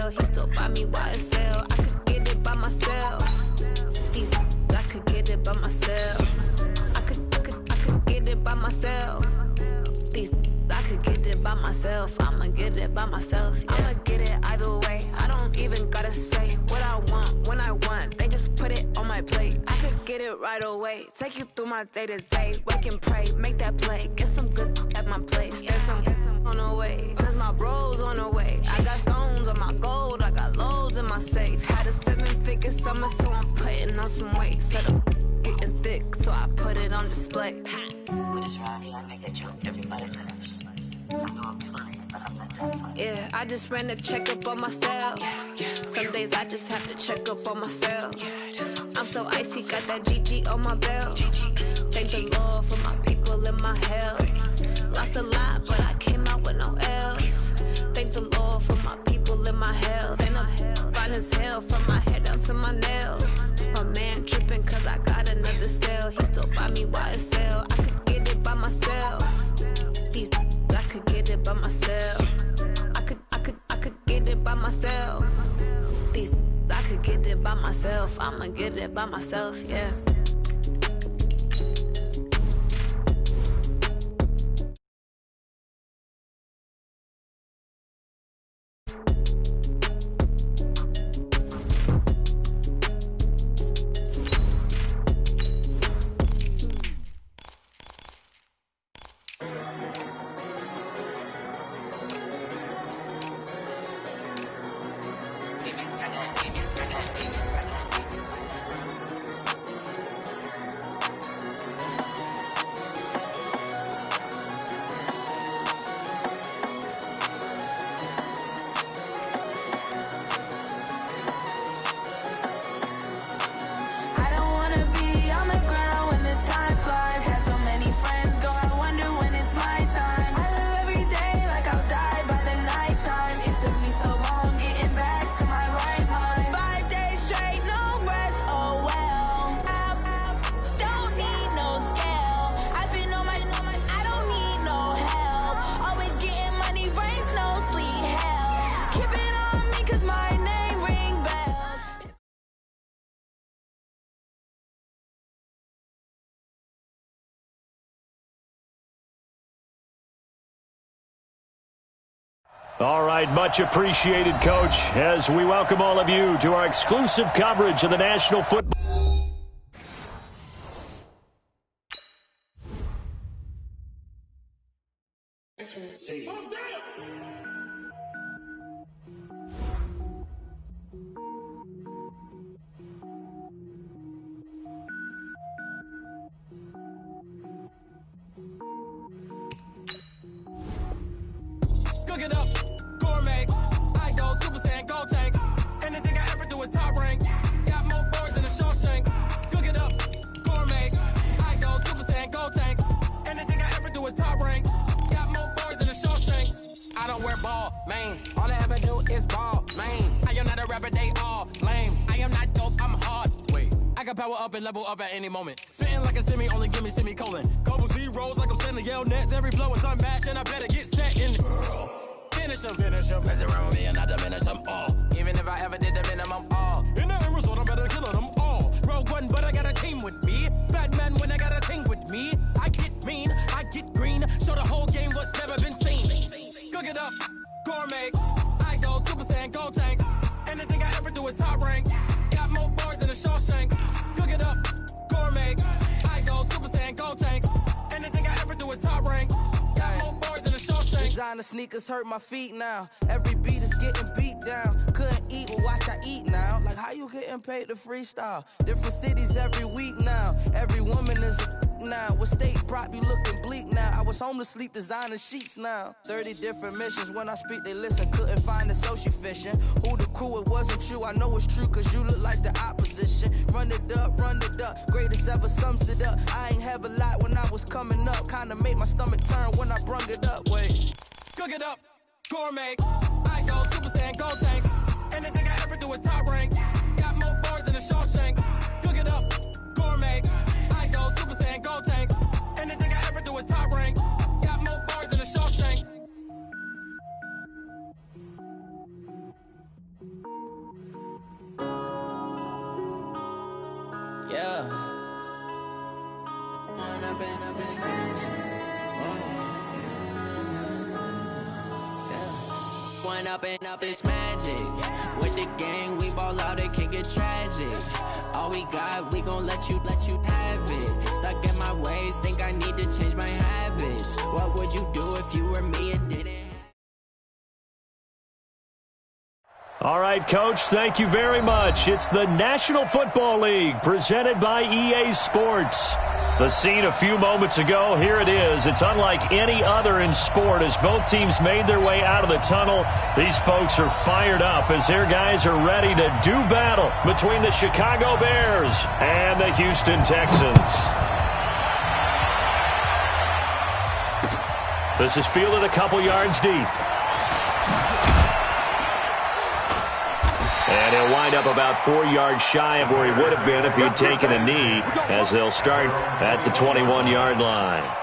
YSL. He still buy me YSL. I could get it by myself. These I could get it by myself. I could get it by myself. These I could get it by myself. I'ma get it by myself. Yeah. I'ma get it either way. I don't even gotta say what I want when I want. They just put it on my plate. I could get it right away. Take you through my day to day. Wake and pray, make that play. Get some good at my place. There's some on the way, cause my bros on the way. I got stones on my gold. I got loads in my safe. Had a 7-figure summer, so I'm putting on some weight. Said I'm getting thick, so I put it on display. With this rhyme, I make a joke. Everybody laughs. I know I'm funny, but I'm not that funny. Yeah, I just ran a checkup on myself. Some days I just have to check up on myself. I'm so icy, got that GG on my belt. Thank the Lord for my people in my health. Lost a lot, but I came out with no else. Thank the Lord for my people in my health. And I'm fine as hell from my head down to my nails. My man tripping cause I got another sale. He still buy me YSL. I could get it by myself. These I could get it by myself. I could get it by myself. These I could get it by myself. I'ma get it by myself, yeah. All right, much appreciated, Coach, as we welcome all of you to our exclusive coverage of the National Football. Cook it up, gourmet. I go Super Saiyan, go tank. Anything I ever do is top rank. Got more boards than a Shawshank. Cook it up, gourmet. I go Super Saiyan, go tank. Anything I ever do is top rank. Got more boards than a Shawshank. I don't wear ball mains. All I ever do is ball main. I am not a rapper, they all lame. I am not dope, I'm hard. Wait, I can power up and level up at any moment. Spitting like a semi, only give me semicolon. Couple zeros like I'm sending yell nets. Every flow is unmatched and I better get set in. Finish them. Mess around with me and I diminish them all. Even if I ever did the minimum all. In the end result, I'm better killing them all. Rogue One, but I got a team with me. Batman when I got a team with me. I get mean, I get green. Show the whole game what's never been seen. Cook it up, gourmet. I go Super Saiyan, go tank. Anything I ever do is top rank. Got more bars than a Shawshank. Cook it up, gourmet. I go Super Saiyan, go tank. Anything I ever do is top rank. Got more bars than a Shawshank. Designer sneakers hurt my feet now. Every beat is getting beat down. Couldn't eat, well watch I eat now. Like how you getting paid to freestyle? Different cities every week now. Every woman is a now. What state prop you looking bleak now? I was homeless, sleep designer sheets now. 30 different missions. When I speak, they listen. Couldn't find the social fishing. Who the crew? It wasn't you. I know it's true, cause you look like the opposition. Run it up. Greatest ever sums it up. I ain't have a lot when I was coming up. Kinda made my stomach turn when I brung it up. Wait. Cook it up, gourmet. I go Super Saiyan, go tank. Anything I ever do is top rank. Got more bars than a Shawshank. Cook it up, gourmet. I go Super Saiyan, go tank. Anything I ever do is top rank. Got more bars than a Shawshank. One up and up is magic. With the gang, we ball out, it can get tragic. All we got, we gon' let you have it. Stuck in my ways, think I need to change my habits. What would you do if you were me and didn't? All right, Coach, thank you very much. It's the National Football League presented by EA Sports. The scene a few moments ago, here it is. It's unlike any other in sport as both teams made their way out of the tunnel. These folks are fired up as their guys are ready to do battle between the Chicago Bears and the Houston Texans. This is fielded a couple yards deep. And he'll wind up about 4 yards shy of where he would have been if he had taken a knee, as they'll start at the 21-yard line.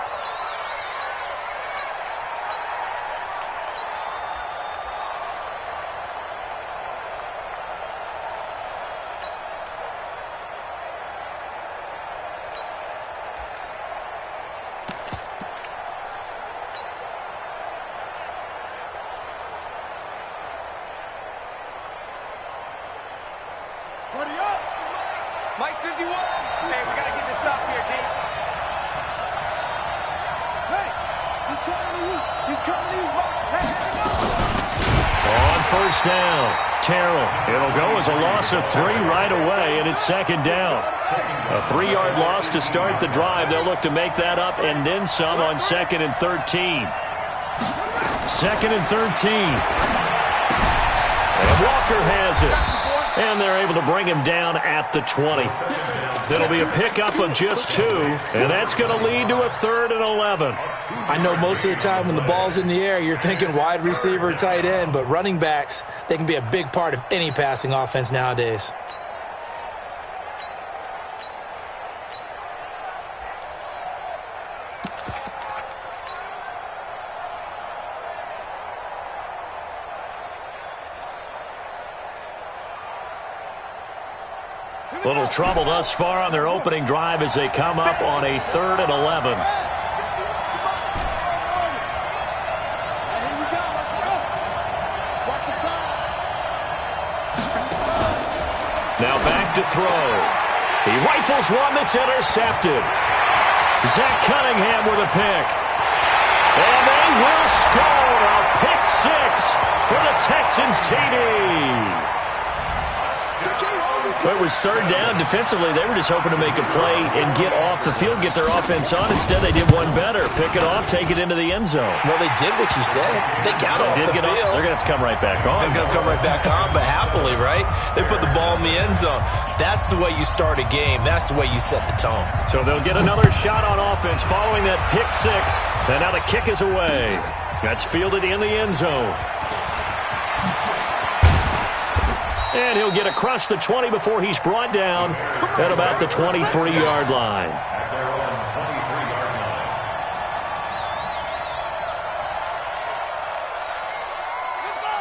Mike 51. Hey, we got to get this stop here, D. Hey, he's coming to you. He's coming to you. Hey, on first down, Terrell. It'll go as a loss of 3 right away, and it's second down. A 3-yard loss to start the drive. They'll look to make that up and then some on 2nd and 13. 2nd and 13. And Walker has it. And they're able to bring him down at the 20. It'll be a pickup of just 2, and that's going to lead to a 3rd and 11. I know most of the time when the ball's in the air, you're thinking wide receiver, tight end, but running backs, they can be a big part of any passing offense nowadays. Little trouble thus far on their opening drive as they come up on a 3rd and 11. Now back to throw. He rifles one that's intercepted. Zach Cunningham with a pick. And they will score a pick 6 for the Texans TD. It was 3rd down. Defensively, they were just hoping to make a play and get off the field, get their offense on. Instead, they did one better. Pick it off, take it into the end zone. Well, they did what you said. They got off the field. They're going to have to come right back on. They're going to come right back on, but happily, right? They put the ball in the end zone. That's the way you start a game. That's the way you set the tone. So they'll get another shot on offense following that pick 6. And now the kick is away. That's fielded in the end zone. And he'll get across the 20 before he's brought down at about the 23-yard line.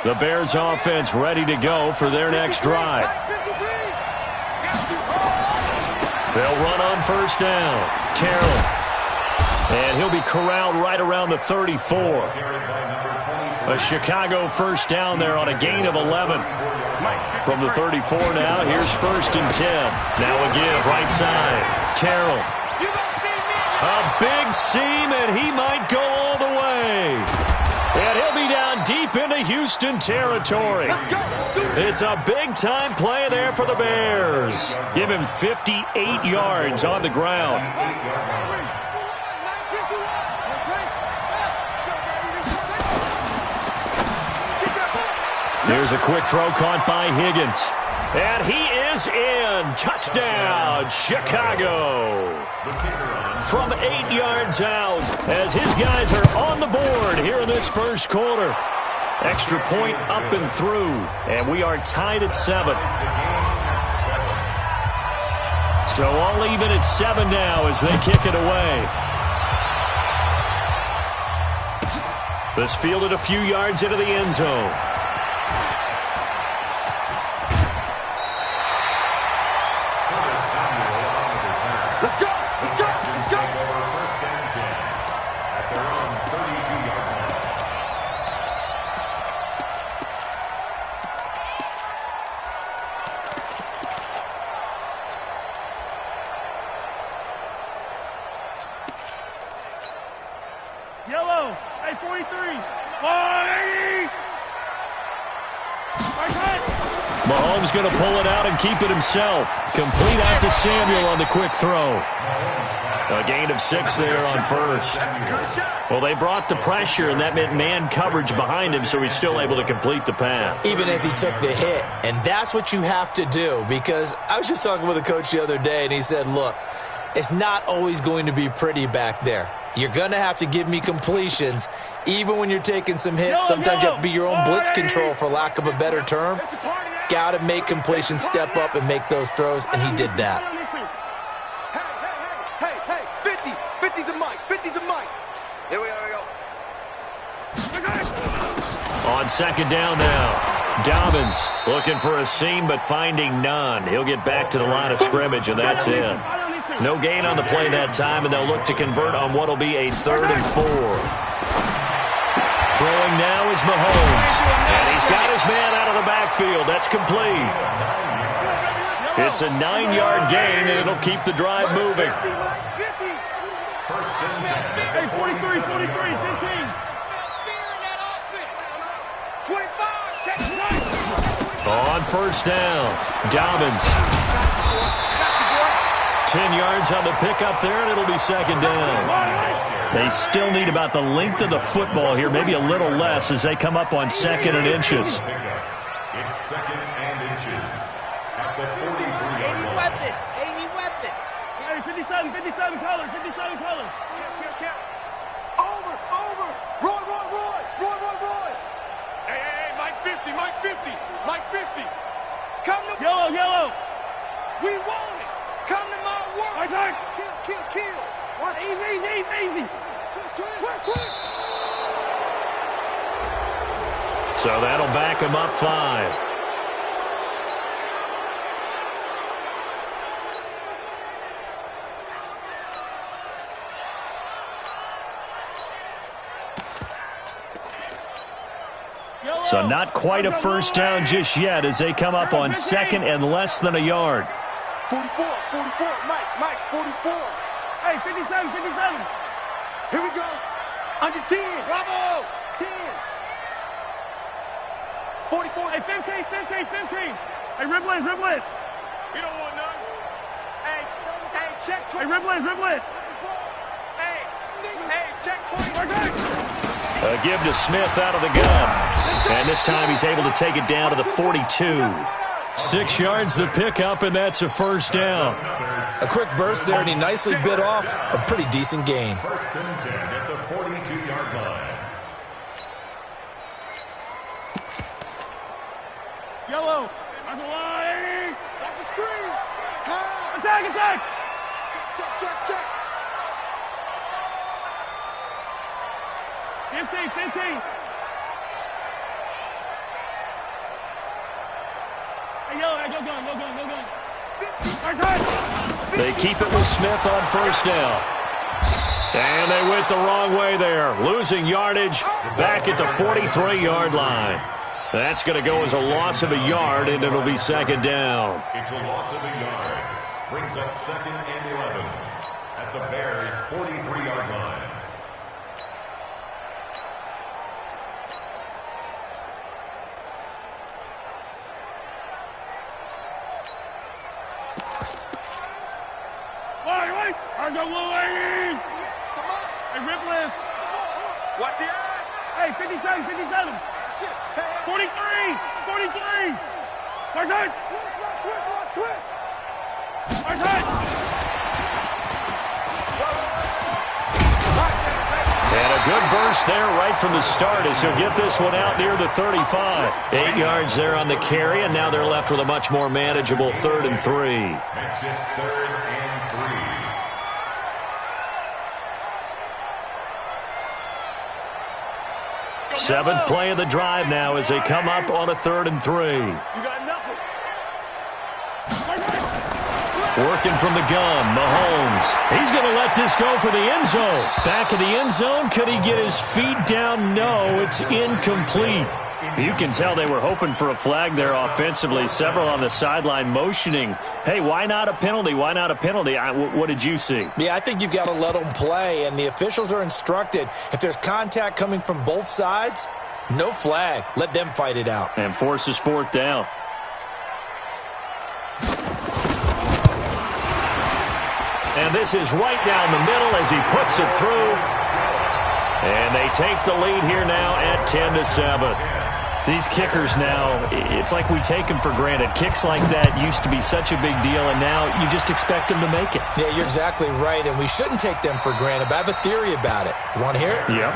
The Bears offense ready to go for their next drive. They'll run on first down. Terrell. And he'll be corralled right around the 34. A Chicago first down there on a gain of 11. From the 34 now, here's 1st and 10. Now a give, right side. Terrell. A big seam, and he might go all the way. And he'll be down deep into Houston territory. It's a big-time play there for the Bears. Give him 58 yards on the ground. Here's a quick throw caught by Higgins. And he is in. Touchdown, Chicago. From 8 yards out as his guys are on the board here in this first quarter. Extra point up and through. And we are tied at 7. So all even at 7 now as they kick it away. This fielded a few yards into the end zone. Mahomes going to pull it out and keep it himself. Complete out to Samuel on the quick throw. A gain of 6 there on first. Well, they brought the pressure, and that meant man coverage behind him, so he's still able to complete the pass. Even as he took the hit. And that's what you have to do, because I was just talking with a coach the other day, and he said, look, it's not always going to be pretty back there. You're going to have to give me completions, even when you're taking some hits. Sometimes you have to be your own blitz control, for lack of a better term. Got to make completions, step up, and make those throws, and he did that. Hey, 50's the mic, 50's the mic. Here we go. On second down now, Dobbins looking for a seam but finding none. He'll get back to the line of scrimmage, and that's it. No gain on the play that time, and they'll look to convert on what will be a 3rd and 4. Throwing now is Mahomes, and he's got his man out of the backfield. That's complete. It's a 9-yard gain, and it'll keep the drive moving. Hey, 43, 15. 25, On first down, Dobbins. 10 yards on the pickup there, and it'll be second down. They still need about the length of the football here, maybe a little less, as they come up on 2nd and inches. It's 2nd and inches at the 43-yard line. 80 weapon. Hey, 57 colors. Over. Roy. Hey, Mike 50. Come to yellow. We want it. Come to my work. Kill. Easy. Quick. So that'll back him up 5. So not quite a first down just yet as they come up on 2nd and less than a yard. 44, Mike, 44. Hey, 57. Here we go. Under 10. Bravo. 10. 44. Hey, 15. Hey, ribble it. You don't want none. Hey, check 20. Hey, ribble it. Hey, check 20. A give to Smith out of the gun. And this time he's able to take it down to the 42. 6 yards the pickup, and that's a first down. A quick burst there, and he nicely bit off a pretty decent gain. 1st and 10 at the 42-yard line. Yellow. That's a line. That's a screen. Attack. Check. 15. Hey, yellow, go gun. They keep it with Smith on first down. And they went the wrong way there. Losing yardage back at the 43-yard line. That's going to go as a loss of a yard, and it'll be second down. It's a loss of a yard. Brings up 2nd and 11 at the Bears' 43-yard line. Hey, Ripley. Watch the eye. Hey, 57. 43. Far side. Twitch. Far side. And a good burst there right from the start as he'll get this one out near the 35. 8 yards there on the carry, and now they're left with a much more manageable 3rd and 3. Makes it 3rd and 3. Seventh play of the drive now as they come up on a 3rd and 3. You got nothing. Working from the gun, Mahomes. He's going to let this go for the end zone. Back of the end zone. Could he get his feet down? No, it's incomplete. You can tell they were hoping for a flag there offensively. Several on the sideline motioning. Hey, why not a penalty? Why not a penalty? What did you see? Yeah, I think you've got to let them play, and the officials are instructed. If there's contact coming from both sides, no flag. Let them fight it out. And forces 4th down. And this is right down the middle as he puts it through. And they take the lead here now at 10-7. These kickers now, it's like we take them for granted. Kicks like that used to be such a big deal, and now you just expect them to make it. Yeah, you're exactly right, and we shouldn't take them for granted, but I have a theory about it. You want to hear it? Yeah.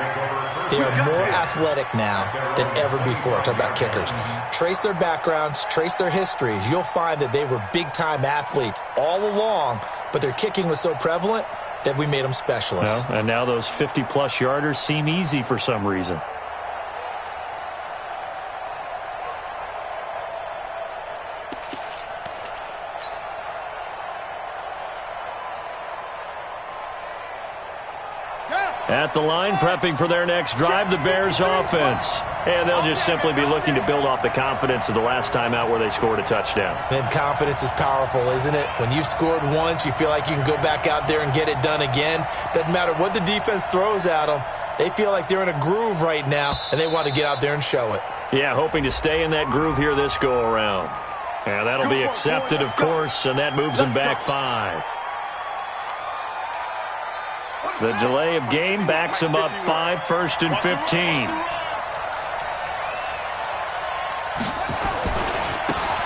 They are more athletic now than ever before. Talk about kickers. Trace their backgrounds, trace their histories. You'll find that they were big-time athletes all along, but their kicking was so prevalent that we made them specialists. Well, and now those 50-plus yarders seem easy for some reason. At the line, prepping for their next drive, the Bears offense. And they'll just simply be looking to build off the confidence of the last time out where they scored a touchdown. And confidence is powerful, isn't it? When you've scored once, you feel like you can go back out there and get it done again. Doesn't matter what the defense throws at them. They feel like they're in a groove right now, and they want to get out there and show it. Yeah, hoping to stay in that groove here this go-around. And that'll be accepted, of course, and that moves them back 5. The delay of game backs him up 5, 1st and 15.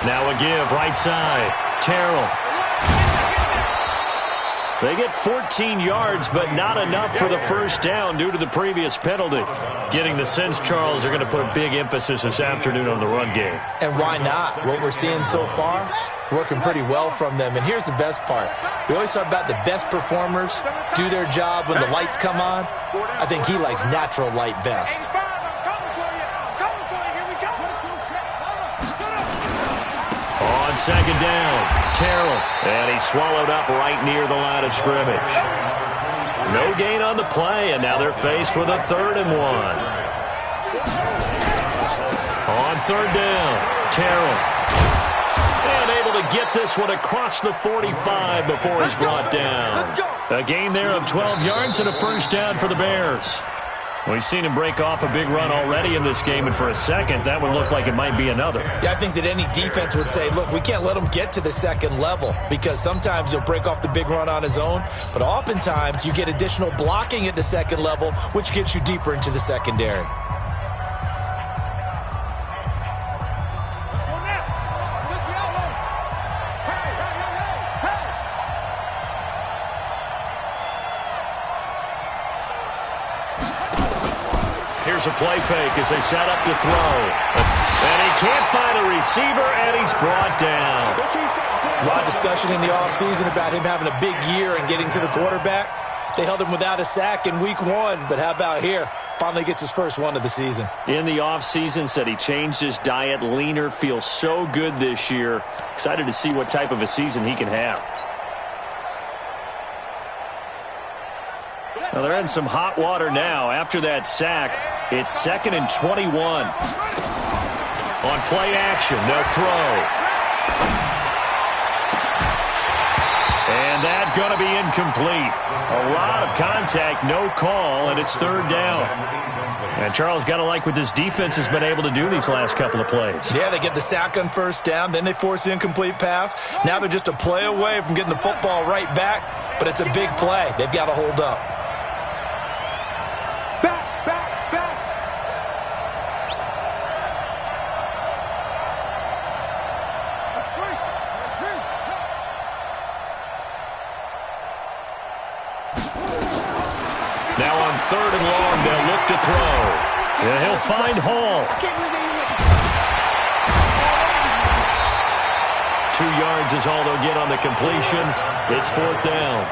Now a give, right side. Terrell. They get 14 yards, but not enough for the first down due to the previous penalty. Getting the sense, Charles, they're going to put big emphasis this afternoon on the run game. And why not? What we're seeing so far, it's working pretty well from them. And here's the best part. We always talk about the best performers do their job when the lights come on. I think he likes natural light best. On second down, Terrell. And he's swallowed up right near the line of scrimmage. No gain on the play, and now they're faced with a 3rd and 1. On 3rd down, Terrell. And able to get this one across the 45 before he's brought down. A gain there of 12 yards and a first down for the Bears. We've seen him break off a big run already in this game, and for a second, that would look like it might be another. Yeah, I think that any defense would say, look, we can't let him get to the second level, because sometimes he'll break off the big run on his own, but oftentimes you get additional blocking at the second level, which gets you deeper into the secondary. Here's a play fake as they set up to throw. And he can't find a receiver, and he's brought down. There's a lot of discussion in the offseason about him having a big year and getting to the quarterback. They held him without a sack in week 1, but how about here? Finally gets his first one of the season. In the offseason, said he changed his diet, leaner, feels so good this year. Excited to see what type of a season he can have. Well, they're in some hot water now. After that sack, it's 2nd and 21. On play action, they'll throw. And that's going to be incomplete. A lot of contact, no call, and it's 3rd down. And Charles, got to like what this defense has been able to do these last couple of plays. Yeah, they get the sack on first down, then they force the incomplete pass. Now they're just a play away from getting the football right back, but it's a big play. They've got to hold up. Now on 3rd and long, they'll look to throw. And he'll find Hall. 2 yards is all they'll get on the completion. It's 4th down.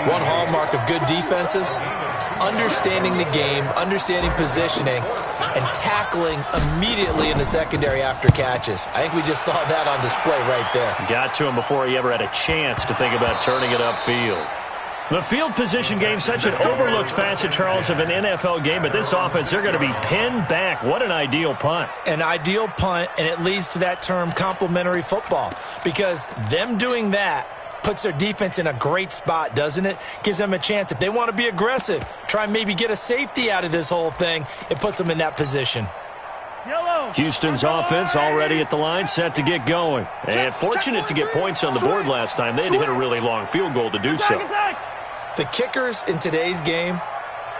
One hallmark of good defenses is understanding the game, understanding positioning, and tackling immediately in the secondary after catches. I think we just saw that on display right there. Got to him before he ever had a chance to think about turning it upfield. The field position game, such an overlooked facet, Charles, of an NFL game, but this offense, they're going to be pinned back. What an ideal punt. An ideal punt, and it leads to that term complementary football, because them doing that puts their defense in a great spot, doesn't it? Gives them a chance. If they want to be aggressive, try and maybe get a safety out of this whole thing, it puts them in that position. Yellow. Houston's offense already at the line, set to get going. And fortunate to get points on the board last time. They had to hit a really long field goal to do so. The kickers in today's game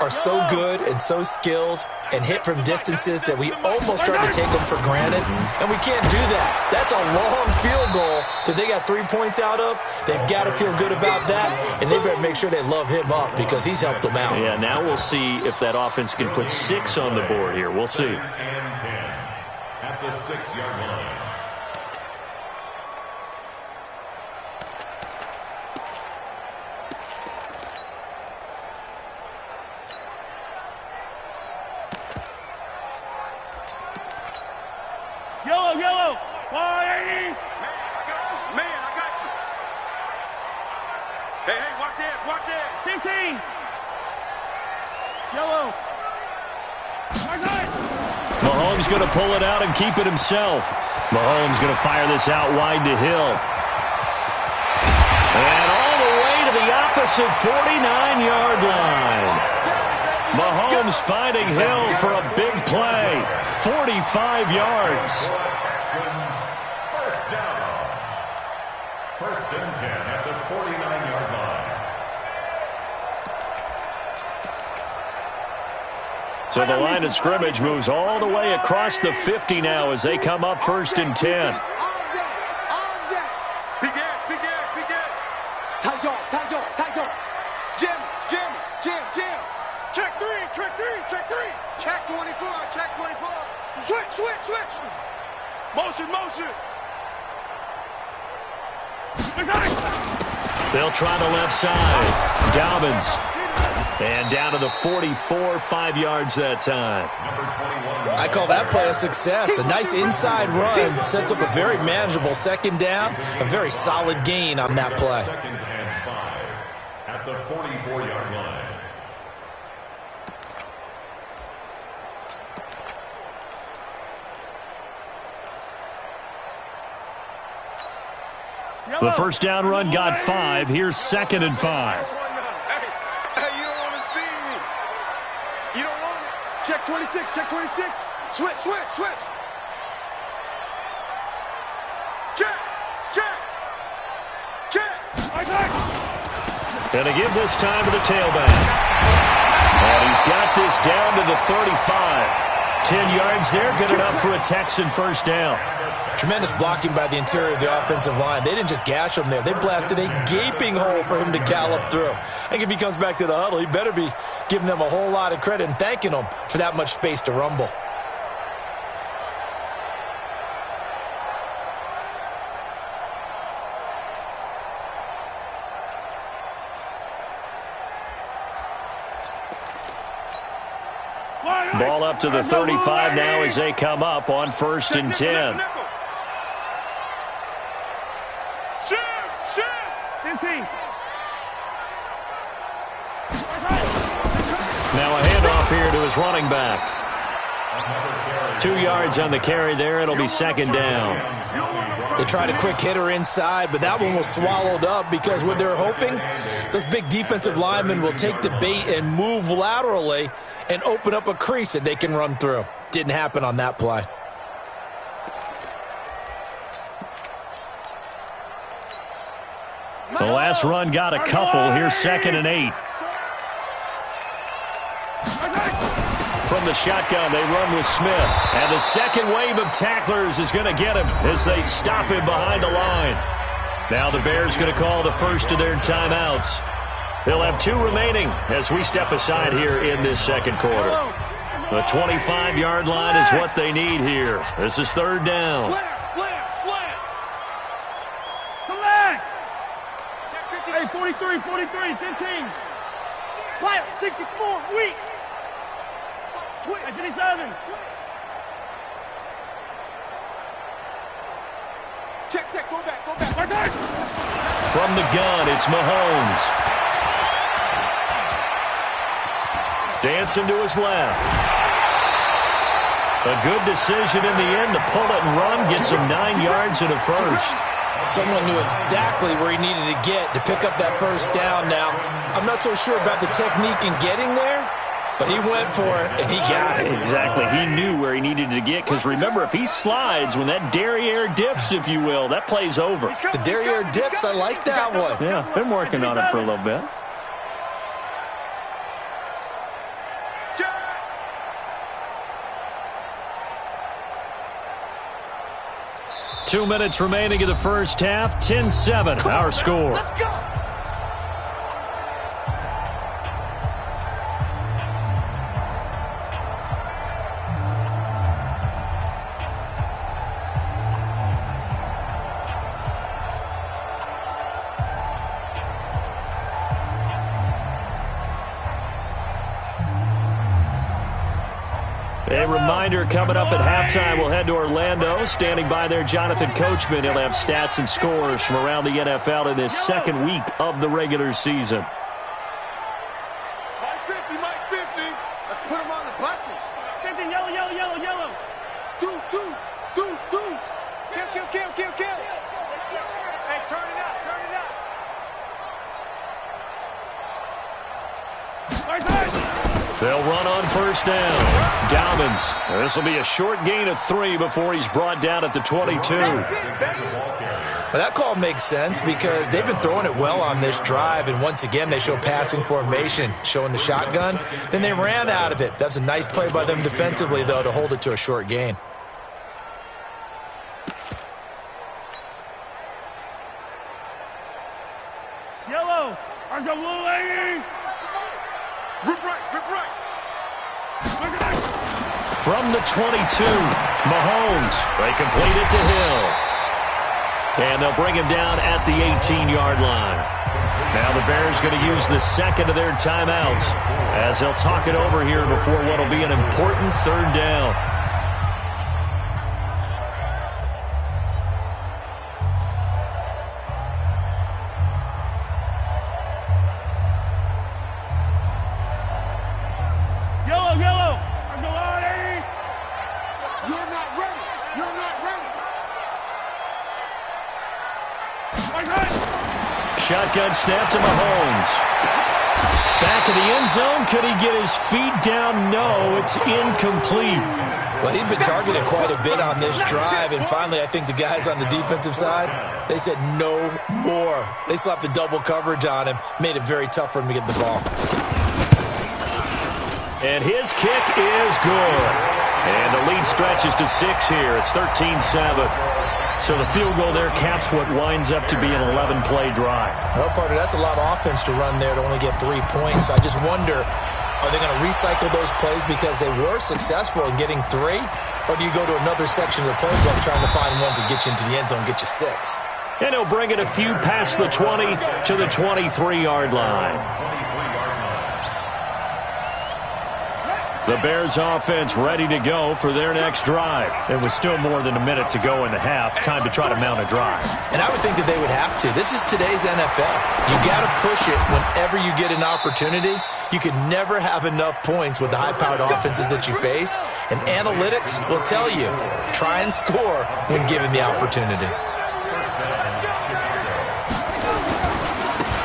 are so good and so skilled and hit from distances that we almost start to take them for granted, and we can't do that. That's a long field goal that they got 3 points out of. They've got to feel good about that, and they better make sure they love him up because he's helped them out. Yeah, now we'll see if that offense can put 6 on the board here. We'll see. And 10 at the 6-yard line. Yellow. 180. Man, I got you. Hey, watch this. 15. Yellow. Mahomes going to pull it out and keep it himself. Mahomes going to fire this out wide to Hill. And all the way to the opposite 49-yard line. Mahomes finding Hill for a big play. 45 yards. Texans first down. First and 10 at the 49-yard line. So the line of scrimmage moves all the way across the 50 now as they come up first and 10. All day. Big ass. Tight dog. Jim. Check three. Check 24. Switch. Motion. They'll try the left side. Dobbins. And down to the 44, 5 yards that time. I call that play a success. A nice inside run sets up a very manageable second down, a very solid gain on that play. Second and 5 at the 44-yard line. The first down run got 5. Here's second and 5. Hey, you don't want to see me. You don't want it. Check 26. Switch. Check. And to give this time to the tailback. And he's got this down to the 35. 10 yards there, good enough for a Texan first down. Tremendous blocking by the interior of the offensive line. They didn't just gash him there. They blasted a gaping hole for him to gallop through. I think if he comes back to the huddle, he better be giving them a whole lot of credit and thanking them for that much space to rumble. Ball up to the 35 now as they come up on first and 10. 15. Now a handoff here to his running back. 2 yards on the carry there. It'll be second down. They tried a quick hitter inside, but that one was swallowed up because what they're hoping, those big defensive linemen will take the bait and move laterally and open up a crease that they can run through. Didn't happen on that play. The last run got a couple. Here's second and 8. From the shotgun, they run with Smith. And the second wave of tacklers is going to get him as they stop him behind the line. Now the Bears going to call the first of their timeouts. They'll have 2 remaining as we step aside here in this second quarter. The 25-yard line is what they need here. This is third down. Slam. Come back. Hey, 43, 15. Player, 64, weak. Hey, 57. Check, go back. From the gun, it's Mahomes. Dancing to his left. A good decision in the end to pull it and run, gets him 9 yards and a first. Someone knew exactly where he needed to get to pick up that first down. Now, I'm not so sure about the technique in getting there, But he went for it, and he got it. Exactly. He knew where he needed to get, because remember, if he slides, when that derriere dips, if you will, that play's over. The derriere dips, I like that one. Yeah, been working on it for a little bit. Two minutes remaining in the first half. 10-7, our score. Let's go. A reminder, coming up at halftime, we'll head to Orlando. Standing by there, Jonathan Coachman. He'll have stats and scores from around the NFL in this second week of the regular season. Mike 50, Mike 50. Let's put him on the buses. 50, yellow, yellow, yellow, yellow. Deuce, deuce, deuce, deuce. Kill, kill, kill, kill, kill. Hey, turn it up, turn it up. They'll run on first down. Dowmans. This will be a short gain of 3 before he's brought down at the 22. Well, that call makes sense because they've been throwing it well on this drive, and once again they show passing formation, showing the shotgun. Then they ran out of it. That's a nice play by them defensively, though, to hold it to a short gain. Yellow. I'm the blue lady. Rip right, rip right. From the 22, Mahomes. They complete it to Hill. And they'll bring him down at the 18-yard line. Now the Bears going to use the second of their timeouts as they'll talk it over here before what will be an important third down. Yellow, yellow. I'm the lady. You're not ready. You're not ready. Shotgun snap to Mahomes. Back of the end zone. Could he get his feet down? No, it's incomplete. Well, he'd been targeted quite a bit on this drive, and finally I think the guys on the defensive side, they said no more. They slapped the double coverage on him, made it very tough for him to get the ball. And his kick is good. And the lead stretches to 6 here. It's 13-7. So the field goal there caps what winds up to be an 11-play drive. Well, partner, that's a lot of offense to run there to only get 3 points. So I just wonder, are they going to recycle those plays because they were successful in getting 3? Or do you go to another section of the playbook trying to find ones that get you into the end zone and get you 6? And he'll bring it a few past the 20 to the 23-yard line. The Bears offense ready to go for their next drive. There was still more than a minute to go in the half. Time to try to mount a drive. And I would think that they would have to. This is today's NFL. You got to push it whenever you get an opportunity. You can never have enough points with the high-powered offenses that you face. And analytics will tell you, try and score when given the opportunity.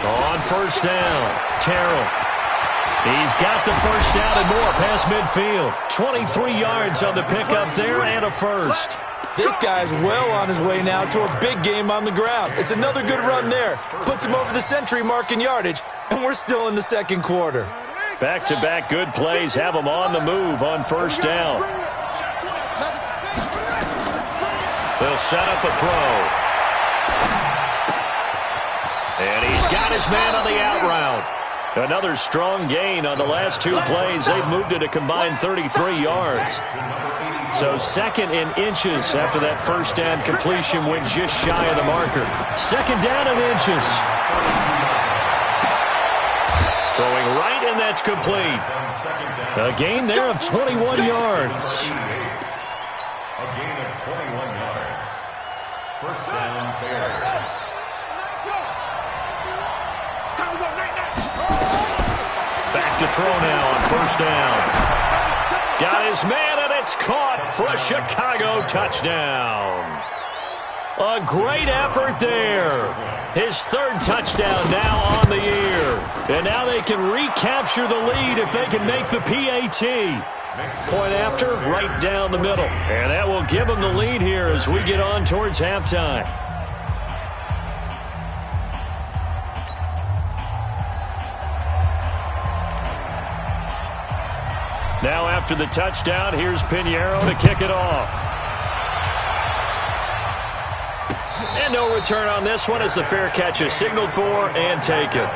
On first down, Terrell. He's got the first down and more past midfield. 23 yards on the pickup there and a first. This guy's well on his way now to a big game on the ground. It's another good run there. Puts him over the century mark in yardage, and we're still in the second quarter. Back-to-back good plays have him on the move on first down. They'll set up a throw. And he's got his man on the out route. Another strong gain on the last 2 plays. They've moved it a combined 33 yards. So second in inches after that first down completion went just shy of the marker. Second down in inches. Throwing right, and that's complete. A gain there of 21 yards. A gain of 21 yards. First down, Bears. Back to throw now on first down. Got his man, and it's caught for a Chicago touchdown. A great effort there. His 3rd touchdown now on the year. And now they can recapture the lead if they can make the PAT. Point after, right down the middle. And that will give them the lead here as we get on towards halftime. Now after the touchdown, here's Pinheiro to kick it off. And no return on this one as the fair catch is signaled for and taken.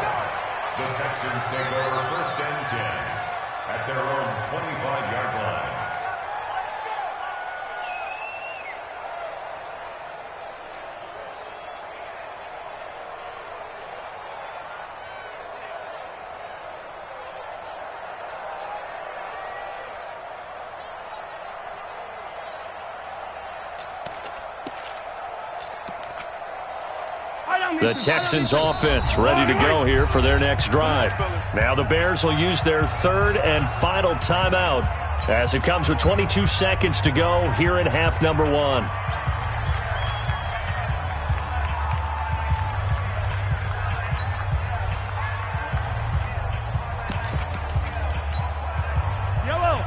The Texans take over 1st and 10 at their own 25-yard line. The Texans offense ready to go here for their next drive. Now the Bears will use their 3rd and final timeout as it comes with 22 seconds to go here in half number 1.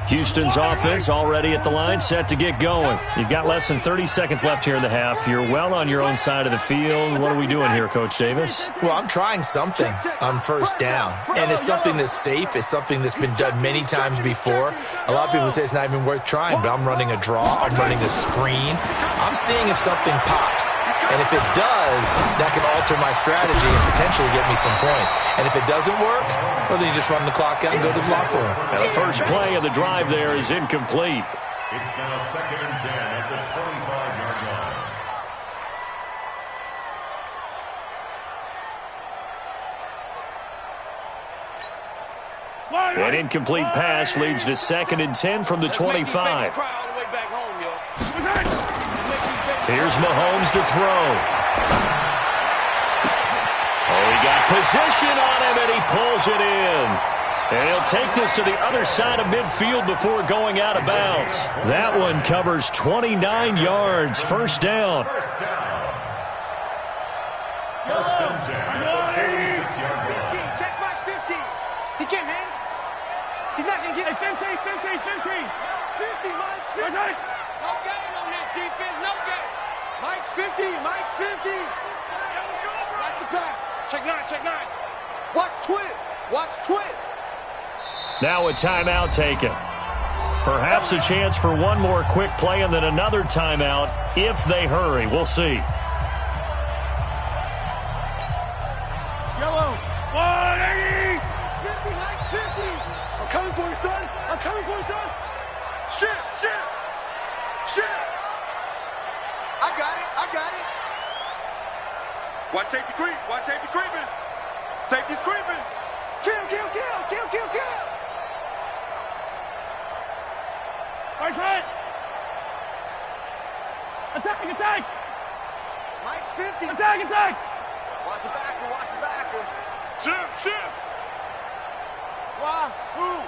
Houston's offense already at the line, set to get going. You've got less than 30 seconds left here in the half. You're well on your own side of the field. What are we doing here, Coach Davis? Well, I'm trying something on 1st down, and it's something that's safe. It's something that's been done many times before. A lot of people say it's not even worth trying, but I'm running a draw. I'm running a screen. I'm seeing if something pops. And if it does, that can alter my strategy and potentially get me some points. And if it doesn't work, well, then you just run the clock out and go to the locker room. And the first play of the drive there is incomplete. It's now 2nd and 10 at the 25-yard line. An incomplete pass leads to 2nd and 10 from the 25. Here's Mahomes to throw. Oh, he got position on him, and he pulls it in. And he'll take this to the other side of midfield before going out of bounds. That one covers 29 yards. First down. First and 10 at the 36-yard line. Check back 50. He can't hang. He's not going to get it. 50. 50, Mike's 50. No game on this defense. No game. Mike's 50. Watch the pass. Check 9. Watch twins. Now a timeout taken. Perhaps a chance for one more quick play and then another timeout if they hurry. We'll see. Yellow. 180. Mike's 50. I'm coming for you, son. Shit. I got it. Watch safety creeping. Safety's creeping. Kill. Nice hit. Attack. Mike's 50. Attack. Watch the backer. Shift. Wahoo.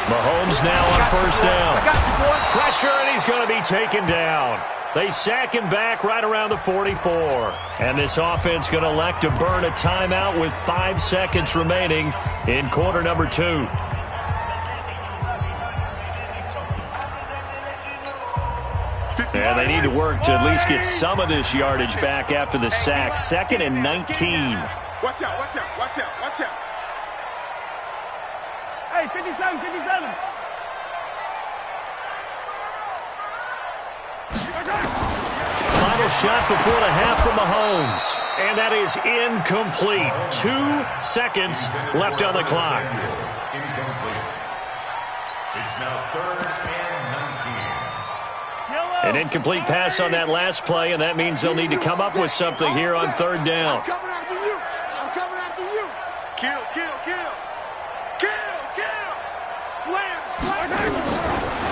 Mahomes now on first down. I got you, boy. Pressure, and he's going to be taken down. They sack him back right around the 44. And this offense going to elect to burn a timeout with 5 seconds remaining in quarter number 2. And they need to work to at least get some of this yardage back after the sack. 2nd and 19. Watch out. Hey, 57. Final shot before the half from Mahomes. And that is incomplete. 2 seconds left on the clock. Incomplete. It's now 3rd and 19. An incomplete pass on that last play, and that means they'll need to come up with something here on 3rd down. I'm coming after you. Kill. Slam.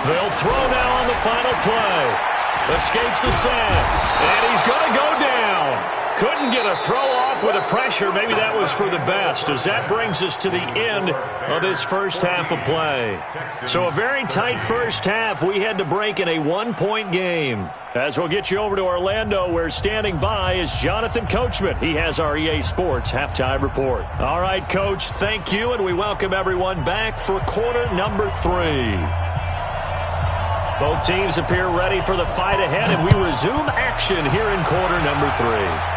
They'll throw now on the final play. Escapes the sack, and he's going to go down. Couldn't get a throw off with the pressure. Maybe that was for the best, as that brings us to the end of this first half of play. So a very tight first half. We had to break in a one-point game. As we'll get you over to Orlando, where standing by is Jonathan Coachman. He has our EA Sports Halftime Report. All right, Coach, thank you, and we welcome everyone back for quarter number 3. Both teams appear ready for the fight ahead, and we resume action here in quarter number 3.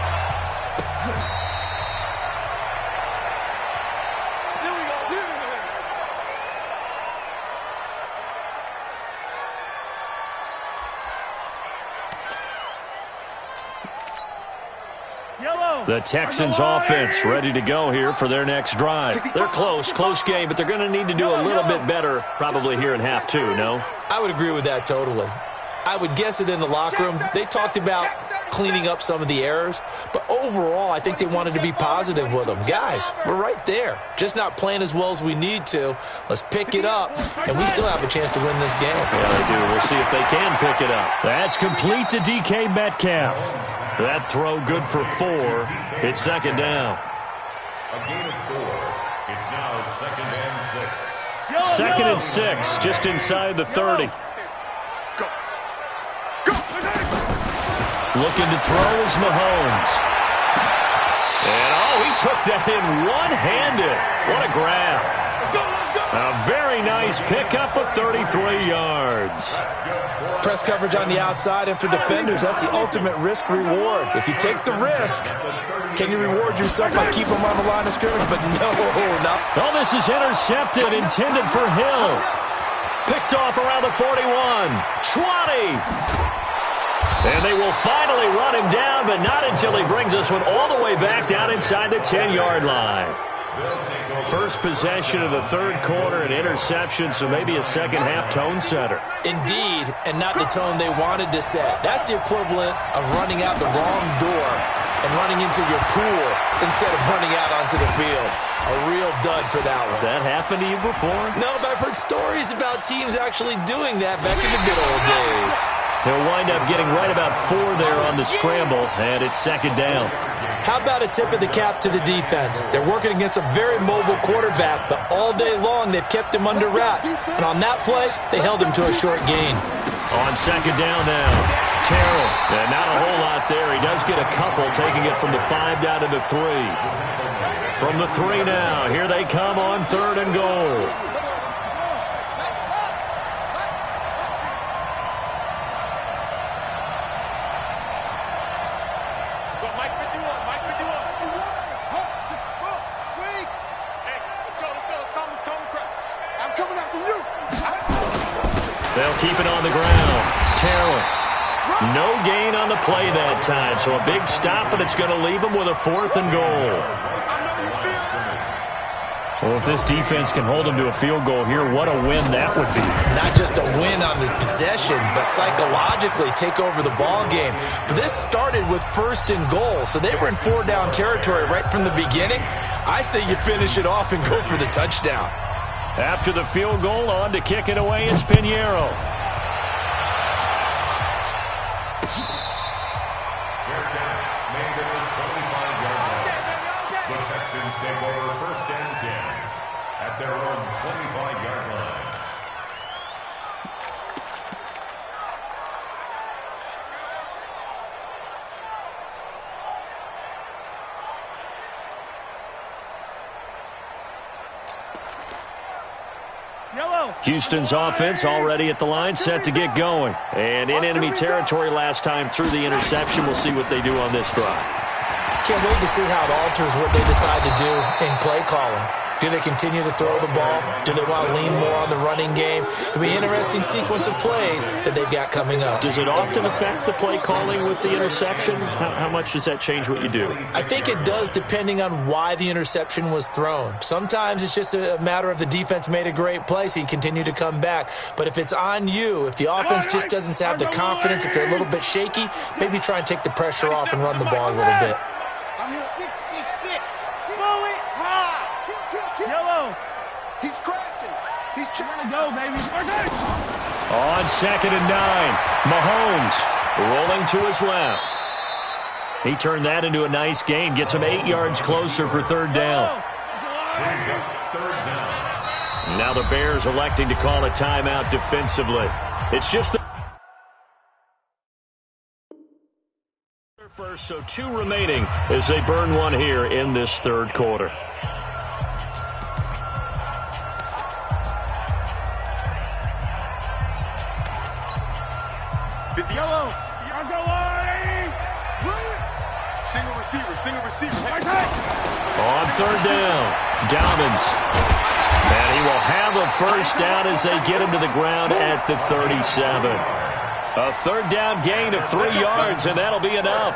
The Texans offense ready to go here for their next drive. They're close game, but they're going to need to do a little bit better probably here in half 2, no? I would agree with that totally. I would guess it in the locker room. They talked about cleaning up some of the errors, but overall I think they wanted to be positive with them. Guys, we're right there. Just not playing as well as we need to. Let's pick it up, and we still have a chance to win this game. Yeah, they do. We'll see if they can pick it up. That's complete to DK Metcalf. That throw good for 4. It's second down. A gain of 4. It's now second and 6. Second and 6, just inside the 30. Looking to throw is Mahomes. And, he took that in one-handed. What a grab. A very nice pickup of 33 yards. Press coverage on the outside, and for defenders, that's the ultimate risk-reward. If you take the risk, can you reward yourself by keeping them on the line of scrimmage? But no, not. Oh, this is intercepted, intended for Hill. Picked off around the 41. 20. And they will finally run him down, but not until he brings this one all the way back down inside the 10-yard line. First possession of the third quarter, an interception, so maybe a second-half tone setter. Indeed, and not the tone they wanted to set. That's the equivalent of running out the wrong door and running into your pool instead of running out onto the field. A real dud for that one. Has that happened to you before? No, but I've heard stories about teams actually doing that back in the good old days. He'll wind up getting right about 4 there on the scramble, and it's second down. How about a tip of the cap to the defense? They're working against a very mobile quarterback, but all day long they've kept him under wraps. And on that play, they held him to a short gain. On second down now, Terrell. And not a whole lot there. He does get a couple, taking it from the 5 down to the 3. From the 3 now, here they come on third and goal. They'll keep it on the ground. Terrell. No gain on the play that time, so a big stop, but it's going to leave them with a 4th and goal. Well, if this defense can hold them to a field goal here, what a win that would be. Not just a win on the possession, but psychologically take over the ball game. But this started with 1st and goal, so they were in 4-down territory right from the beginning. I say you finish it off and go for the touchdown. After the field goal, on to kick it away is Pinheiro. Their catch made it the 25-yard line. The Texans take over 1st and 10 at their own 25-yard line. Houston's offense already at the line, set to get going. And in enemy territory last time through the interception. We'll see what they do on this drive. Can't wait to see how it alters what they decide to do in play calling. Do they continue to throw the ball? Do they want to lean more on the running game? It'll be an interesting sequence of plays that they've got coming up. Does it often affect the play calling with the interception? How much does that change what you do? I think it does, depending on why the interception was thrown. Sometimes it's just a matter of the defense made a great play, so you continue to come back. But if it's on you, if the offense just doesn't have the confidence, if they're a little bit shaky, maybe try and take the pressure off and run the ball a little bit. I'm here 66. Bullet high. Yellow. He's crashing. He's trying to go, baby. On 2nd and 9, Mahomes rolling to his left. He turned that into a nice gain. Gets him 8 yards closer for third down. Now the Bears electing to call a timeout defensively. It's just the first, so 2 remaining as they burn one here in this third quarter. Yellow. Single receiver. On third down, Dobbins. And he will have a first down as they get him to the ground at the 37. A third down gain of 3 yards, and that'll be enough.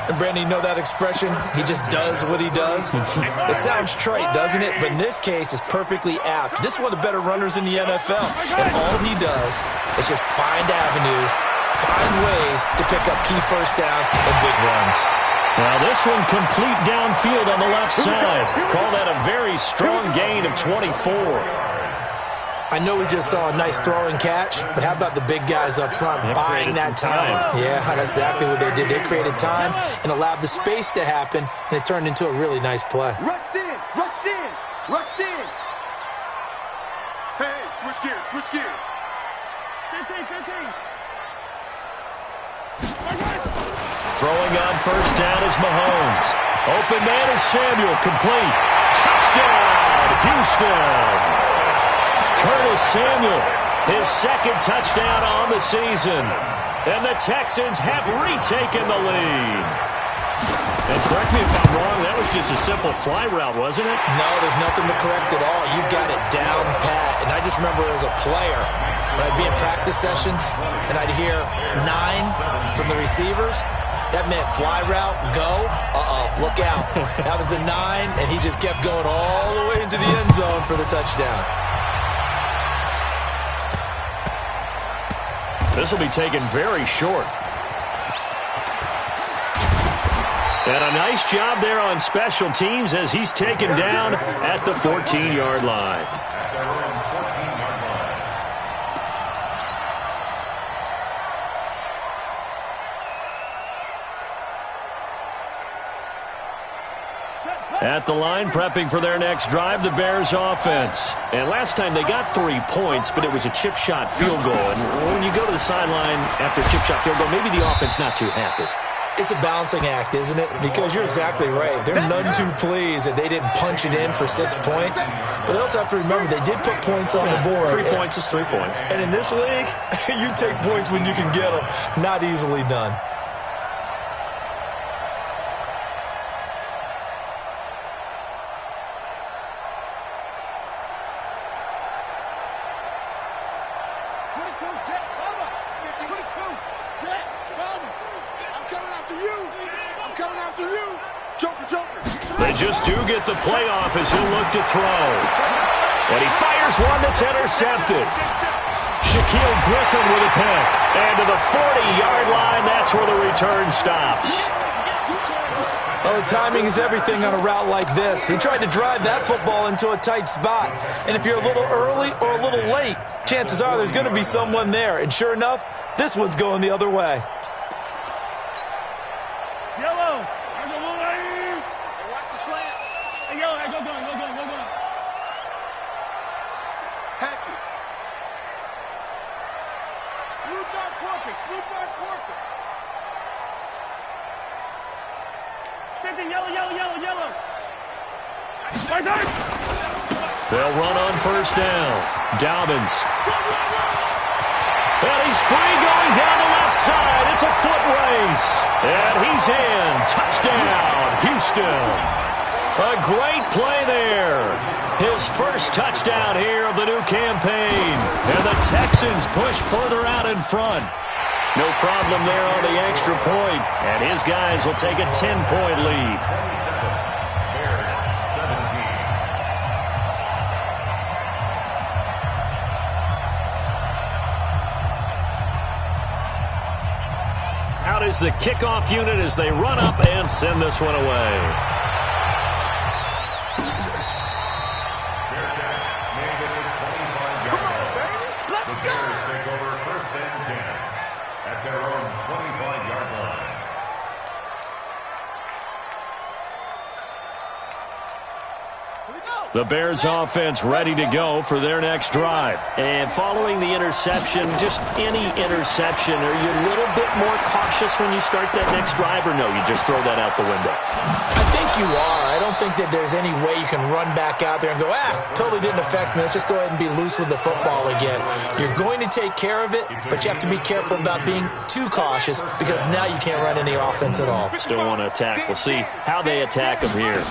And Brandon, you know that expression? He just does what he does. It sounds trite, doesn't it? But in this case, it's perfectly apt. This is one of the better runners in the NFL. And all he does is just find avenues, find ways to pick up key first downs and big runs. Now this one complete downfield on the left side. Call that a very strong gain of 24. I know we just saw a nice throw and catch, but how about the big guys up front buying that time? Yeah, that's exactly what they did. They created time and allowed the space to happen, and it turned into a really nice play. Rush in. Hey, switch gears. 15. Throwing on first down is Mahomes. Open man is Samuel, complete. Touchdown, Houston. Curtis Samuel, his second touchdown on the season. And the Texans have retaken the lead. And correct me if I'm wrong, that was just a simple fly route, wasn't it? No, there's nothing to correct at all. You've got it down pat. And I just remember as a player, when I'd be in practice sessions, and I'd hear 9 from the receivers, that meant fly route, go, look out. That was the 9, and he just kept going all the way into the end zone for the touchdown. This will be taken very short. And a nice job there on special teams as he's taken down at the 14-yard line. At the line, prepping for their next drive, the Bears offense. And last time they got 3 points, but it was a chip shot field goal. And when you go to the sideline after a chip shot field goal, maybe the offense not too happy. It's a balancing act, isn't it? Because you're exactly right. They're none too pleased that they didn't punch it in for 6 points. But they also have to remember they did put points on the board. 3 points is 3 points. And in this league, you take points when you can get them. Not easily done. They just do get the playoff as he'll look to throw. And he fires one that's intercepted. Shaquille Griffin with a pick. And to the 40-yard line, that's where the return stops. Oh, timing is everything on a route like this. He tried to drive that football into a tight spot. And if you're a little early or a little late, chances are there's going to be someone there. And sure enough, this one's going the other way. Yellow. Hey, watch the slant. Hey, yellow. Hey, go. Hatchet. Blue dark working. Yellow. They'll run on first down. Dobbins. And he's free going down the left side. It's a foot race. And he's in. Touchdown, Houston. A great play there. His first touchdown here of the new campaign. And the Texans push further out in front. No problem there on the extra point. And his guys will take a 10-point lead. Out is the kickoff unit as they run up and send this one away. The Bears offense ready to go for their next drive. And following the interception, just any interception, are you a little bit more cautious when you start that next drive, or no, you just throw that out the window? I think you are. I don't think that there's any way you can run back out there and go, totally didn't affect me. Let's just go ahead and be loose with the football again. You're going to take care of it, but you have to be careful about being too cautious because now you can't run any offense at all. Still want to attack. We'll see how they attack him here.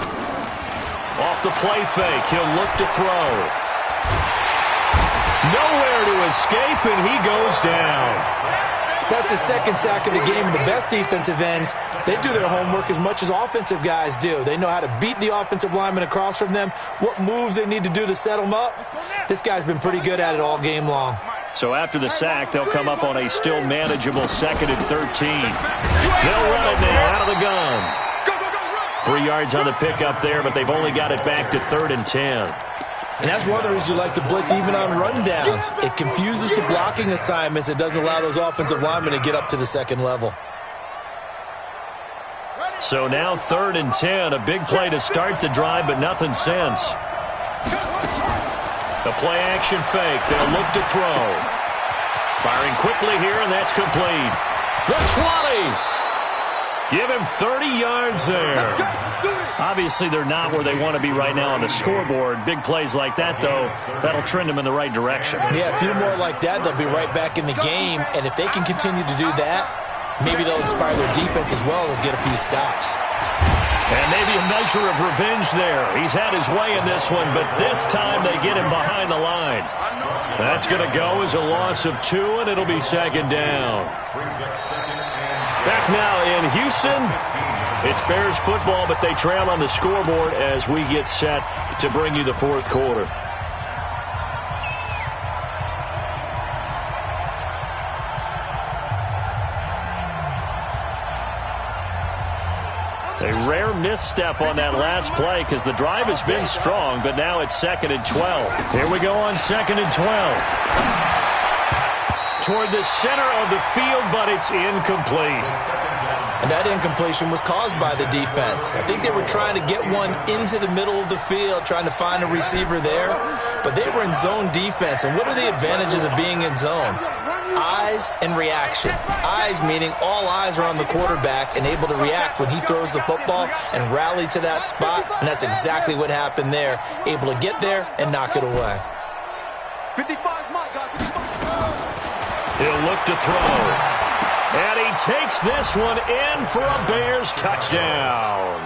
Off the play fake, he'll look to throw. Nowhere to escape, and he goes down. That's the second sack of the game, and the best defensive ends, they do their homework as much as offensive guys do. They know how to beat the offensive lineman across from them, what moves they need to do to set them up. This guy's been pretty good at it all game long. So after the sack, they'll come up on a still manageable 2nd and 13. They'll run it now out of the gun. 3 yards on the pickup there, but they've only got it back to 3rd and 10. And that's one of the reasons you like to blitz even on rundowns. It confuses the blocking assignments. It doesn't allow those offensive linemen to get up to the second level. So now 3rd and 10, a big play to start the drive, but nothing since. The play action fake. They'll look to throw. Firing quickly here, and that's complete. The 20. Give him 30 yards there. Obviously, they're not where they want to be right now on the scoreboard. Big plays like that, though, that'll trend them in the right direction. Yeah, a few more like that, they'll be right back in the game. And if they can continue to do that, maybe they'll inspire their defense as well. They'll get a few stops. And maybe a measure of revenge there. He's had his way in this one, but this time they get him behind the line. That's going to go as a loss of 2, and it'll be 2nd down. Back now in Houston, it's Bears football, but they trail on the scoreboard as we get set to bring you the 4th quarter. A rare misstep on that last play because the drive has been strong, but now it's 2nd and 12. Here we go on 2nd and 12. Toward the center of the field, but it's incomplete. And that incompletion was caused by the defense. I think they were trying to get one into the middle of the field, trying to find a receiver there, but they were in zone defense. And what are the advantages of being in zone? Eyes and reaction. Eyes meaning all eyes are on the quarterback and able to react when he throws the football and rally to that spot, and that's exactly what happened there. Able to get there and knock it away. 55's my guy. 55. He'll look to throw. And he takes this one in for a Bears touchdown.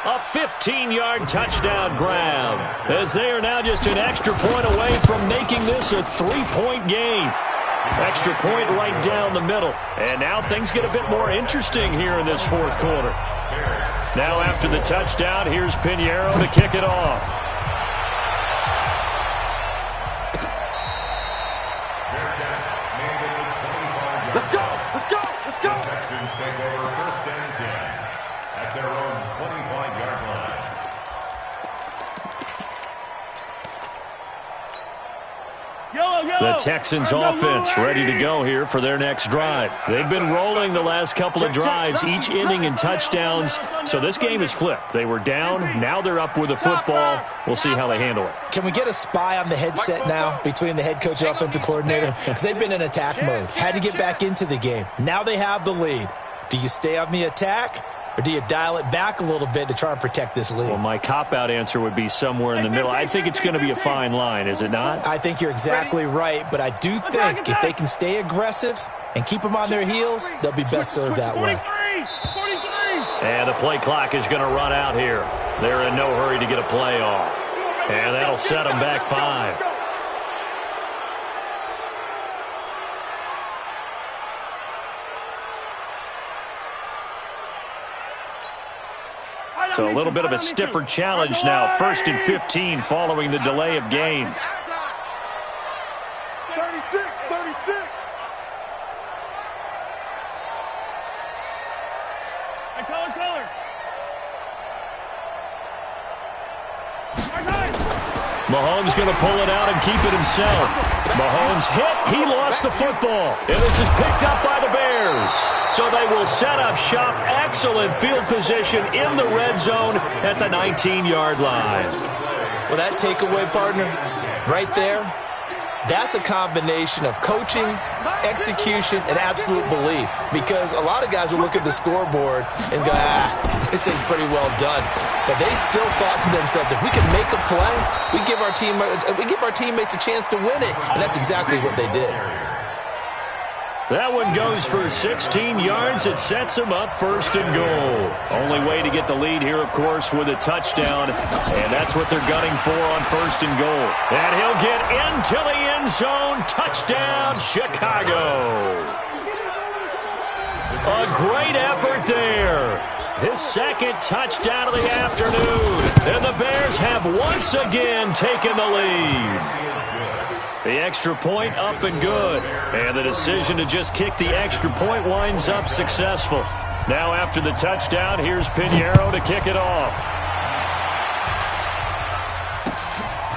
A 15-yard touchdown grab, as they are now just an extra point away from making this a 3-point game. Extra point right down the middle. And now things get a bit more interesting here in this 4th quarter. Now after the touchdown, here's Pinheiro to kick it off. Let's go! Let's go! Let's go! The Texans take over 1st and 10 at their own 25-yard line. The Texans offense ready to go here for their next drive. They've been rolling the last couple of drives, each ending in touchdowns. So this game is flipped. They were down. Now they're up with the football. We'll see how they handle it. Can we get a spy on the headset now between the head coach and offensive coordinator? Because they've been in attack mode. Had to get back into the game. Now they have the lead. Do you stay on the attack? Or do you dial it back a little bit to try and protect this lead? Well, my cop-out answer would be somewhere in the middle. I think it's going to be a fine line, is it not? I think you're exactly right, but I do think if they can stay aggressive and keep them on their heels, they'll be best served that way. And the play clock is going to run out here. They're in no hurry to get a play off. And that'll set them back 5. So a little bit of a stiffer challenge now. 1st and 15 following the delay of game. 36, 36. Color. Mahomes going to pull it out and keep it himself. Mahomes hit. He lost the football. And this is picked up by the Bears. So they will set up shop. Excellent field position in the red zone at the 19-yard line. Well, that takeaway, partner, right there, that's a combination of coaching, execution, and absolute belief. Because a lot of guys will look at the scoreboard and go, this thing's pretty well done. But they still thought to themselves, if we can make a play, we give our teammates a chance to win it. And that's exactly what they did. That one goes for 16 yards. It sets him up first and goal. Only way to get the lead here, of course, with a touchdown. And that's what they're gunning for on first and goal. And he'll get into the end zone. Touchdown, Chicago. A great effort there. His second touchdown of the afternoon. And the Bears have once again taken the lead. The extra point up and good. And the decision to just kick the extra point winds up successful. Now after the touchdown, here's Pinheiro to kick it off.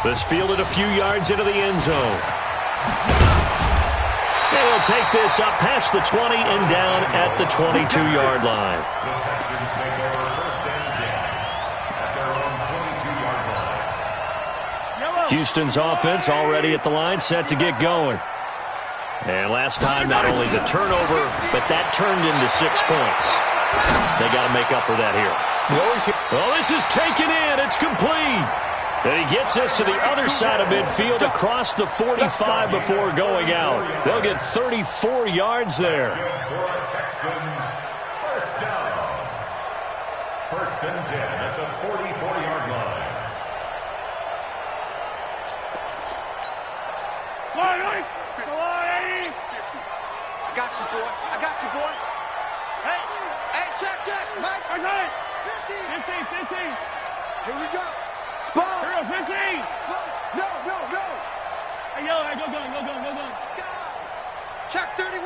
This fielded a few yards into the end zone. He'll take this up past the 20 and down at the 22-yard line. Houston's offense already at the line, set to get going. And last time, not only the turnover, but that turned into 6 points. They got to make up for that here. Well, this is taken in. It's complete. And he gets this to the other side of midfield across the 45 before going out. They'll get 34 yards there. First down. First and 10 at the 44-yard line. I got you, boy. I got you, boy. Hey, check. Mike. 15. Here we go. Spot. 15. No. Hey, go. Check 31.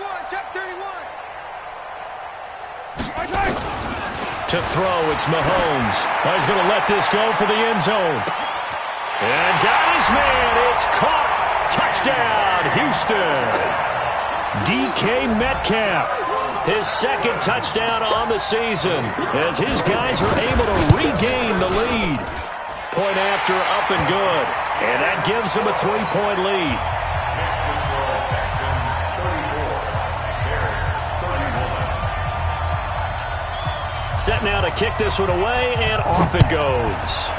To throw, it's Mahomes. He's going to let this go for the end zone. And got his man. It's caught. Touchdown, Houston. DK Metcalf, his second touchdown on the season as his guys are able to regain the lead. Point after, up and good. And that gives them a 3-point lead. Set now to kick this one away, and off it goes.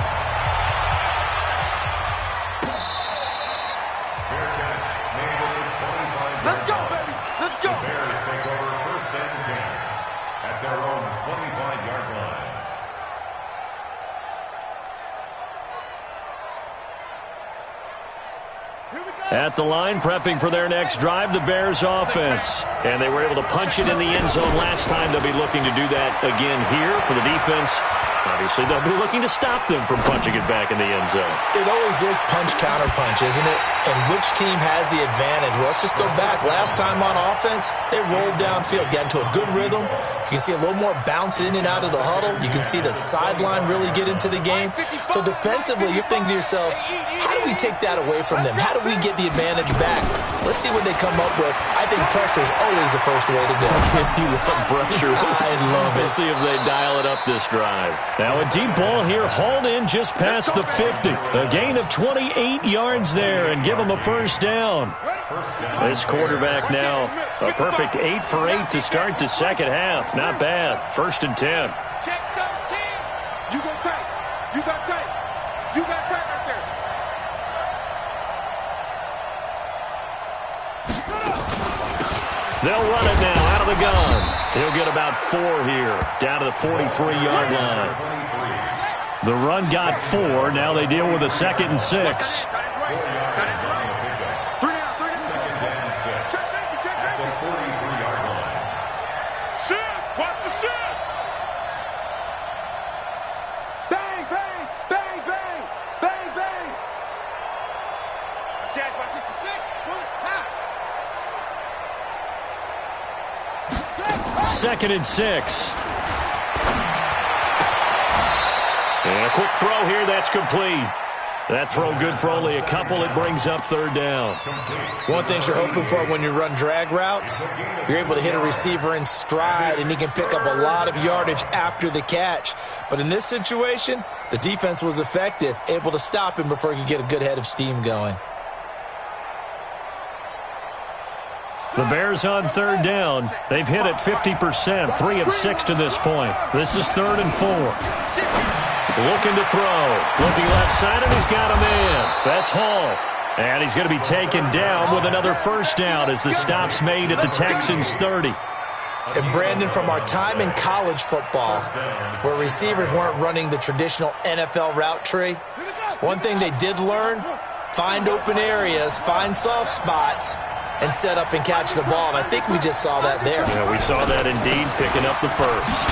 At the line, prepping for their next drive, the Bears offense. And they were able to punch it in the end zone last time. They'll be looking to do that again here for the defense. Obviously, they'll be looking to stop them from punching it back in the end zone. It always is punch-counter-punch, isn't it? And which team has the advantage? Well, let's just go back. Last time on offense, they rolled downfield, got into a good rhythm. You can see a little more bounce in and out of the huddle. You can see the sideline really get into the game. So defensively, you're thinking to yourself, how do we take that away from them? How do we get the advantage back? Let's see what they come up with. I think pressure is always the first way to go. You love pressure. I love it. We'll see if they dial it up this drive. Now a deep ball here, hauled in just past the 50. A gain of 28 yards there and give them a first down. This quarterback now, a perfect 8 for 8 to start the second half. Not bad. First and 10. Check 13. You got tight right there. They'll run it now out of the gun. He'll get about 4 here, down to the 43-yard line. The run got 4. Now they deal with a 2nd and 6. Second and 6. And a quick throw here, that's complete. That throw good for only a couple. It brings up third down. One thing you're hoping for when you run drag routes, you're able to hit a receiver in stride, and he can pick up a lot of yardage after the catch. But in this situation, the defense was effective, able to stop him before he could get a good head of steam going. The Bears on third down. They've hit it 50%, 3 of 6 to this point. This is 3rd and 4. Looking to throw. Looking left side, and he's got a man. That's Hall. And he's going to be taken down with another first down as the stop's made at the Texans' 30. And Brandon, from our time in college football, where receivers weren't running the traditional NFL route tree, one thing they did learn, find open areas, find soft spots, and set up and catch the ball. And I think we just saw that there. Yeah, we saw that indeed, picking up the first.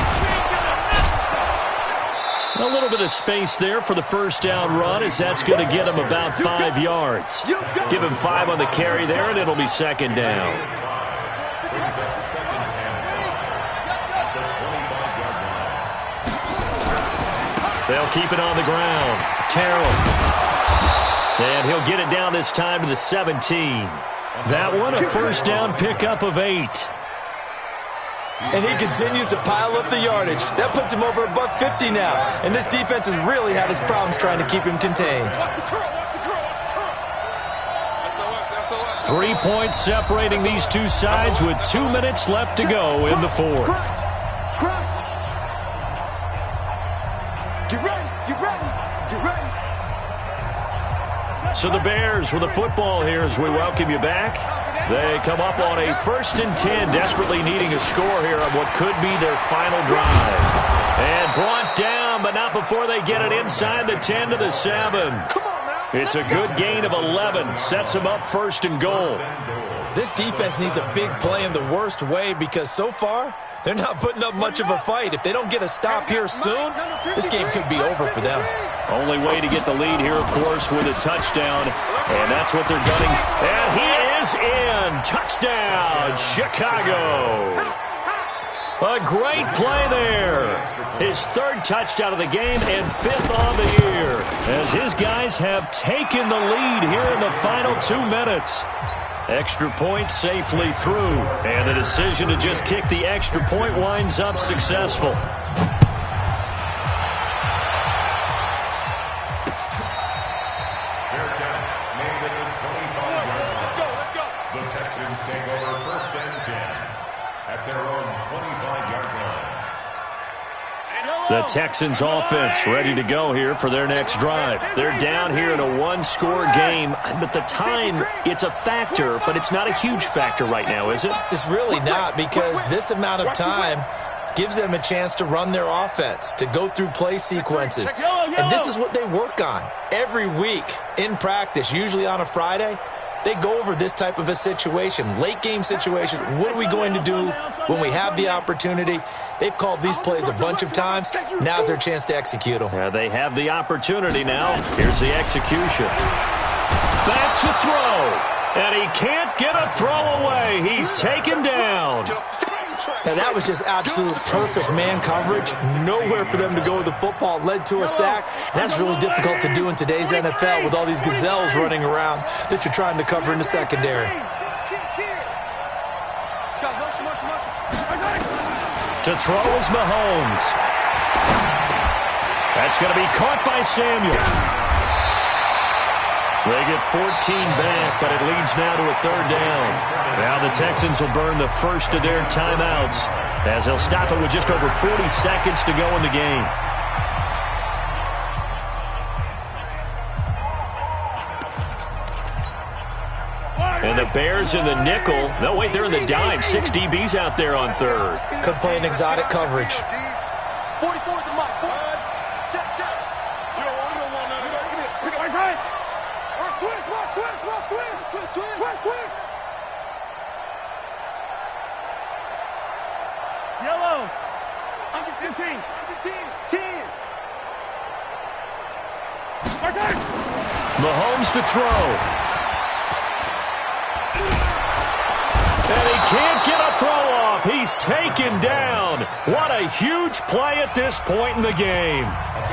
A little bit of space there for the first down run, as that's going to get him about 5 yards. Give him 5 on the carry there, and it'll be second down. They'll keep it on the ground. Terrell. And he'll get it down this time to the 17. That one, a first down pickup of 8. And he continues to pile up the yardage. That puts him over $150 now. And this defense has really had its problems trying to keep him contained. 3 points separating these two sides with 2 minutes left to go in the fourth. So the Bears with the football here as we welcome you back. They come up on a 1st and 10, desperately needing a score here on what could be their final drive. And brought down, but not before they get it inside the 10 to the 7. It's a good gain of 11. Sets them up 1st and goal. This defense needs a big play in the worst way because so far, they're not putting up much of a fight. If they don't get a stop here soon, this game could be over for them. Only way to get the lead here, of course, with a touchdown. And that's what they're gunning. And he is in. Touchdown, Chicago. A great play there. His 3rd touchdown of the game and 5th on the year, as his guys have taken the lead here in the final 2 minutes. Extra point safely through, and the decision to just kick the extra point winds up successful. The Texans offense ready to go here for their next drive. They're down here in a 1-score game, but the time, it's a factor, but it's not a huge factor right now, is it? It's really not, because this amount of time gives them a chance to run their offense, to go through play sequences. And this is what they work on every week in practice, usually on a Friday. They go over this type of a situation, late game situation. What are we going to do when we have the opportunity? They've called these plays a bunch of times. Now's their chance to execute them. Yeah, they have the opportunity now. Here's the execution. Back to throw. And he can't get a throw away. He's taken down. Now, that was just absolute perfect man coverage. Nowhere for them to go with the football. Led to a sack. And that's really difficult to do in today's NFL with all these gazelles running around that you're trying to cover in the secondary. To throw is Mahomes. That's going to be caught by Samuel. They get 14 back, but it leads now to a 3rd down. Now the Texans will burn the first of their timeouts as they'll stop it with just over 40 seconds to go in the game. And the Bears in the nickel. No, wait, they're in the dime. 6 DBs out there on 3rd. Could play an exotic coverage. 44 is the mark. Check, check. You don't want that. Pick up right side. Twist. Yellow. Under 10. 10. Mahomes to throw. And he can't get a throw off. He's is taken down. What a huge play at this point in the game.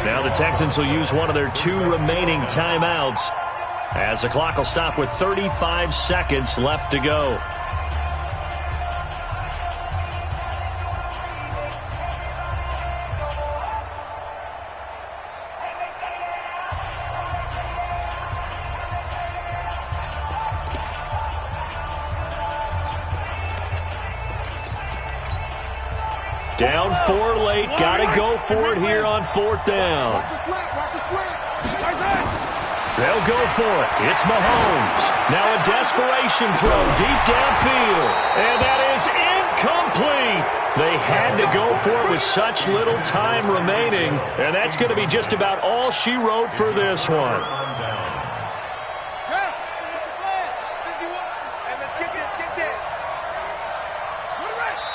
Now the Texans will use one of their 2 remaining timeouts as the clock will stop with 35 seconds left to go. Down 4 late. Got to go for it here on 4th down. Watch the slant. Watch the slant. They'll go for it. It's Mahomes. Now a desperation throw deep downfield. And that is incomplete. They had to go for it with such little time remaining. And that's going to be just about all she wrote for this one.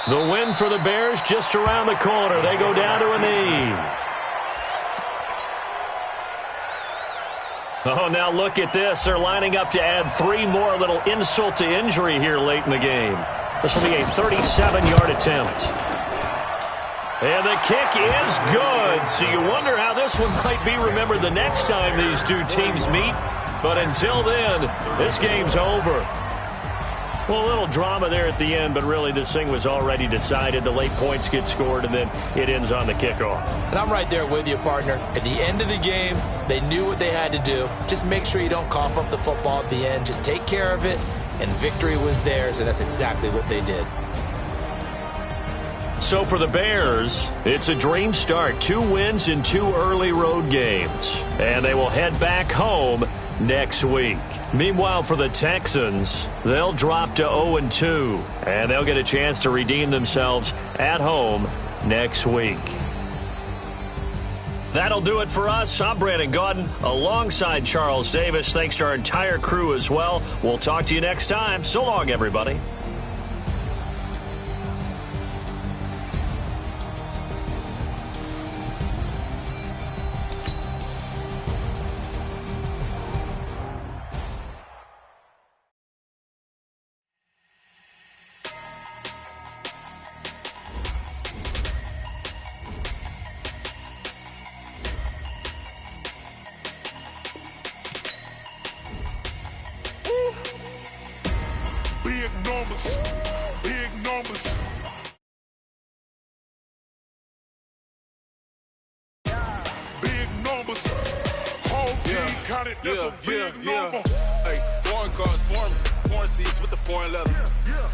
The win for the Bears just around the corner. They go down to a knee. Oh, now look at this. They're lining up to add 3 more. A little insult to injury here late in the game. This will be a 37-yard attempt. And the kick is good. So you wonder how this one might be remembered the next time these 2 teams meet. But until then, this game's over. Well, a little drama there at the end, but really this thing was already decided. The late points get scored, and then it ends on the kickoff. And I'm right there with you, partner. At the end of the game, they knew what they had to do. Just make sure you don't cough up the football at the end. Just take care of it, and victory was theirs, and that's exactly what they did. So for the Bears, it's a dream start. 2 wins in 2 early road games, and they will head back home next week. Meanwhile, for the Texans, they'll drop to 0-2, and they'll get a chance to redeem themselves at home next week. That'll do it for us. I'm Brandon Gaudin alongside Charles Davis. Thanks to our entire crew as well. We'll talk to you next time. So long, everybody. Hey, foreign cars, foreign seats with the foreign leather.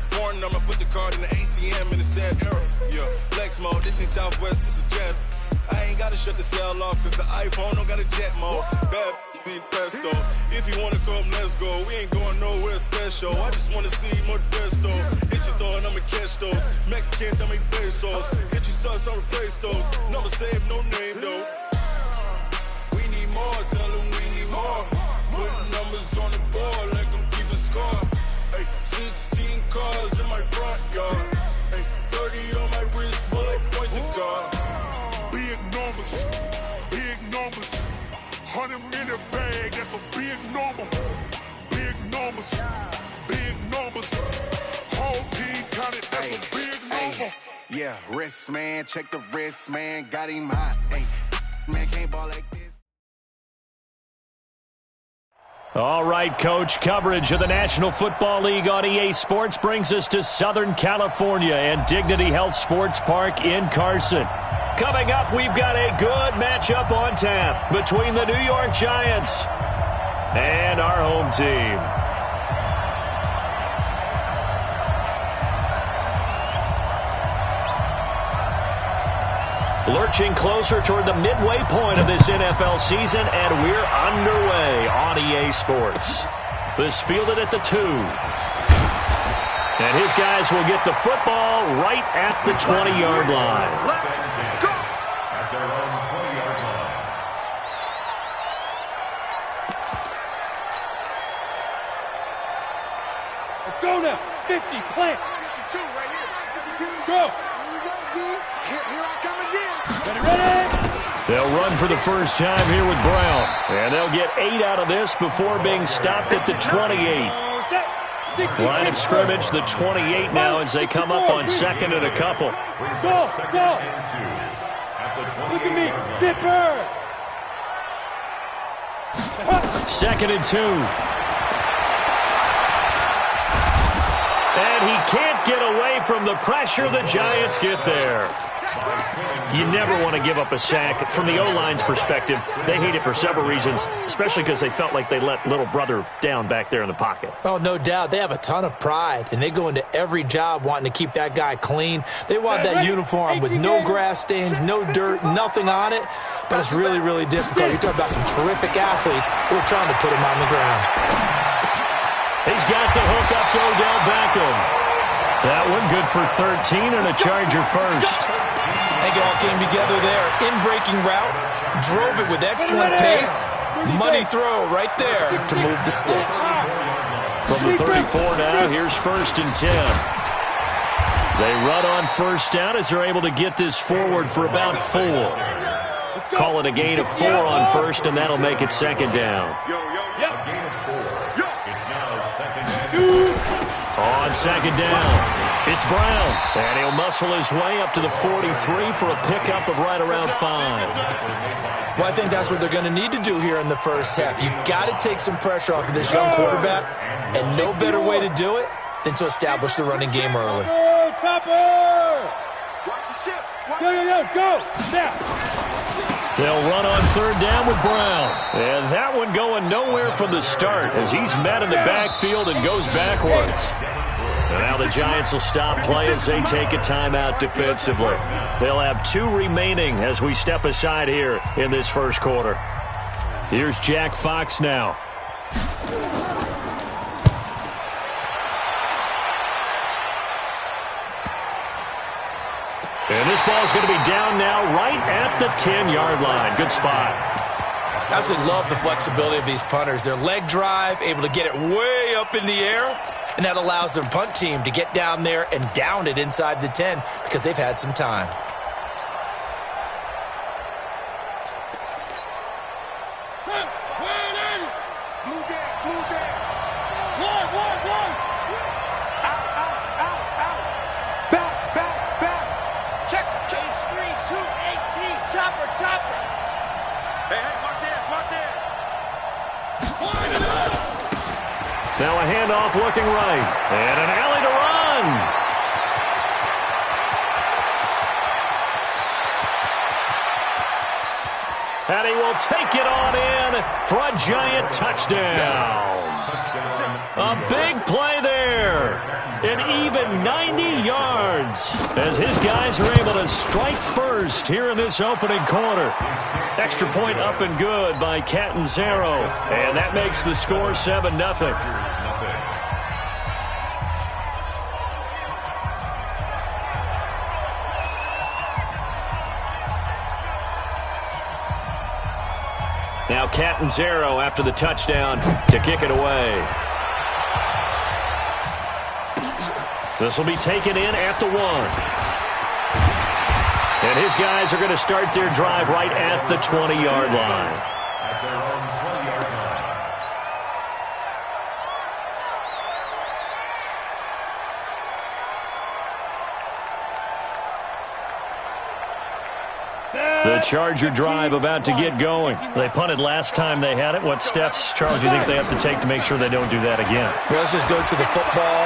Foreign number, put the card in the ATM in the sad era. Yeah, flex mode, this ain't Southwest, this is Jet. I ain't gotta shut the cell off, cause the iPhone don't got a jet mode. Bad being pesto. If you wanna come, let's go. We ain't going nowhere special. I just wanna see Modesto. Hit your thought, I'ma catch those. Mexican, that make pesos. Hit your sauce, I'll replace those. Number saved, no name though. We need more, tell them we need more. Putting numbers on the board like I'm keeping score. Hey, 16 cars in my front yard. Hey, 30 on my wrist, bullet point to God. Big numbers. 100 minute bag, that's a big number. Big numbers. Whole team counted, that's a big number. Yeah, wrist man, check the wrist man, got him hot. Hey, man can't ball like this. All right, Coach. Coverage of the National Football League on EA Sports brings us to Southern California and Dignity Health Sports Park in Carson. Coming up, we've got a good matchup on tap between the New York Giants and our home team. Lurching closer toward the midway point of this NFL season, and we're underway on EA Sports. This fielded at the 2. And his guys will get the football right at the 20-yard line. Let's go! At their own 20-yard line. Let's go now. 50, plant. 52 right here. Go. Here we go, D. Here I come again. Ready? They'll run for the first time here with Brown. And they'll get 8 out of this before being stopped at the 28. Line of scrimmage, the 28 now as they come up on second and a couple. Go. Look at me. Zipper. Second and 2. And he can't get away from the pressure. The Giants get there. You never want to give up a sack. From the O-line's perspective, they hate it for several reasons, especially because they felt like they let little brother down back there in the pocket. Oh, no doubt. They have a ton of pride, and they go into every job wanting to keep that guy clean. They want that uniform with no grass stains, no dirt, nothing on it. But it's really, really difficult. You're talking about some terrific athletes who are trying to put him on the ground. He's got the hook up to Odell Beckham. That one good for 13 and a Charger first. I think it all came together there. In-breaking route, drove it with excellent pace. Money throw right there to move the sticks. From the 34 now, here's first and 10. They run on first down as they're able to get this forward for about 4. Call it a gain of 4 on first, and that'll make it second down. On second down, it's Brown, and he'll muscle his way up to the 43 for a pickup of right around 5. Well, I think that's what they're going to need to do here in the first half. You've got to take some pressure off of this young quarterback, and no better way to do it than to establish the running game early. Go. Now. They'll run on third down with Brown. And that one going nowhere from the start as he's met in the backfield and goes backwards. And now the Giants will stop play as they take a timeout defensively. They'll have 2 remaining as we step aside here in this first quarter. Here's Jack Fox now. And this ball's going to be down now right at the 10-yard line. Good spot. I absolutely love the flexibility of these punters. Their leg drive, able to get it way up in the air, and that allows their punt team to get down there and down it inside the 10 because they've had some time. Now a handoff looking right. And an alley to run. And he will take it on in for a Giant touchdown. A big play there. An even 90 yards as his guys are able to strike first here in this opening quarter. Extra point up and good by Catanzaro. And that makes the score 7-0. Now Catanzaro after the touchdown to kick it away. This will be taken in at the 1. And his guys are going to start their drive right at the 20-yard line. The Charger drive about to get going. They punted last time they had it. What steps, Charles, do you think they have to take to make sure they don't do that again? Well, let's just go to the football,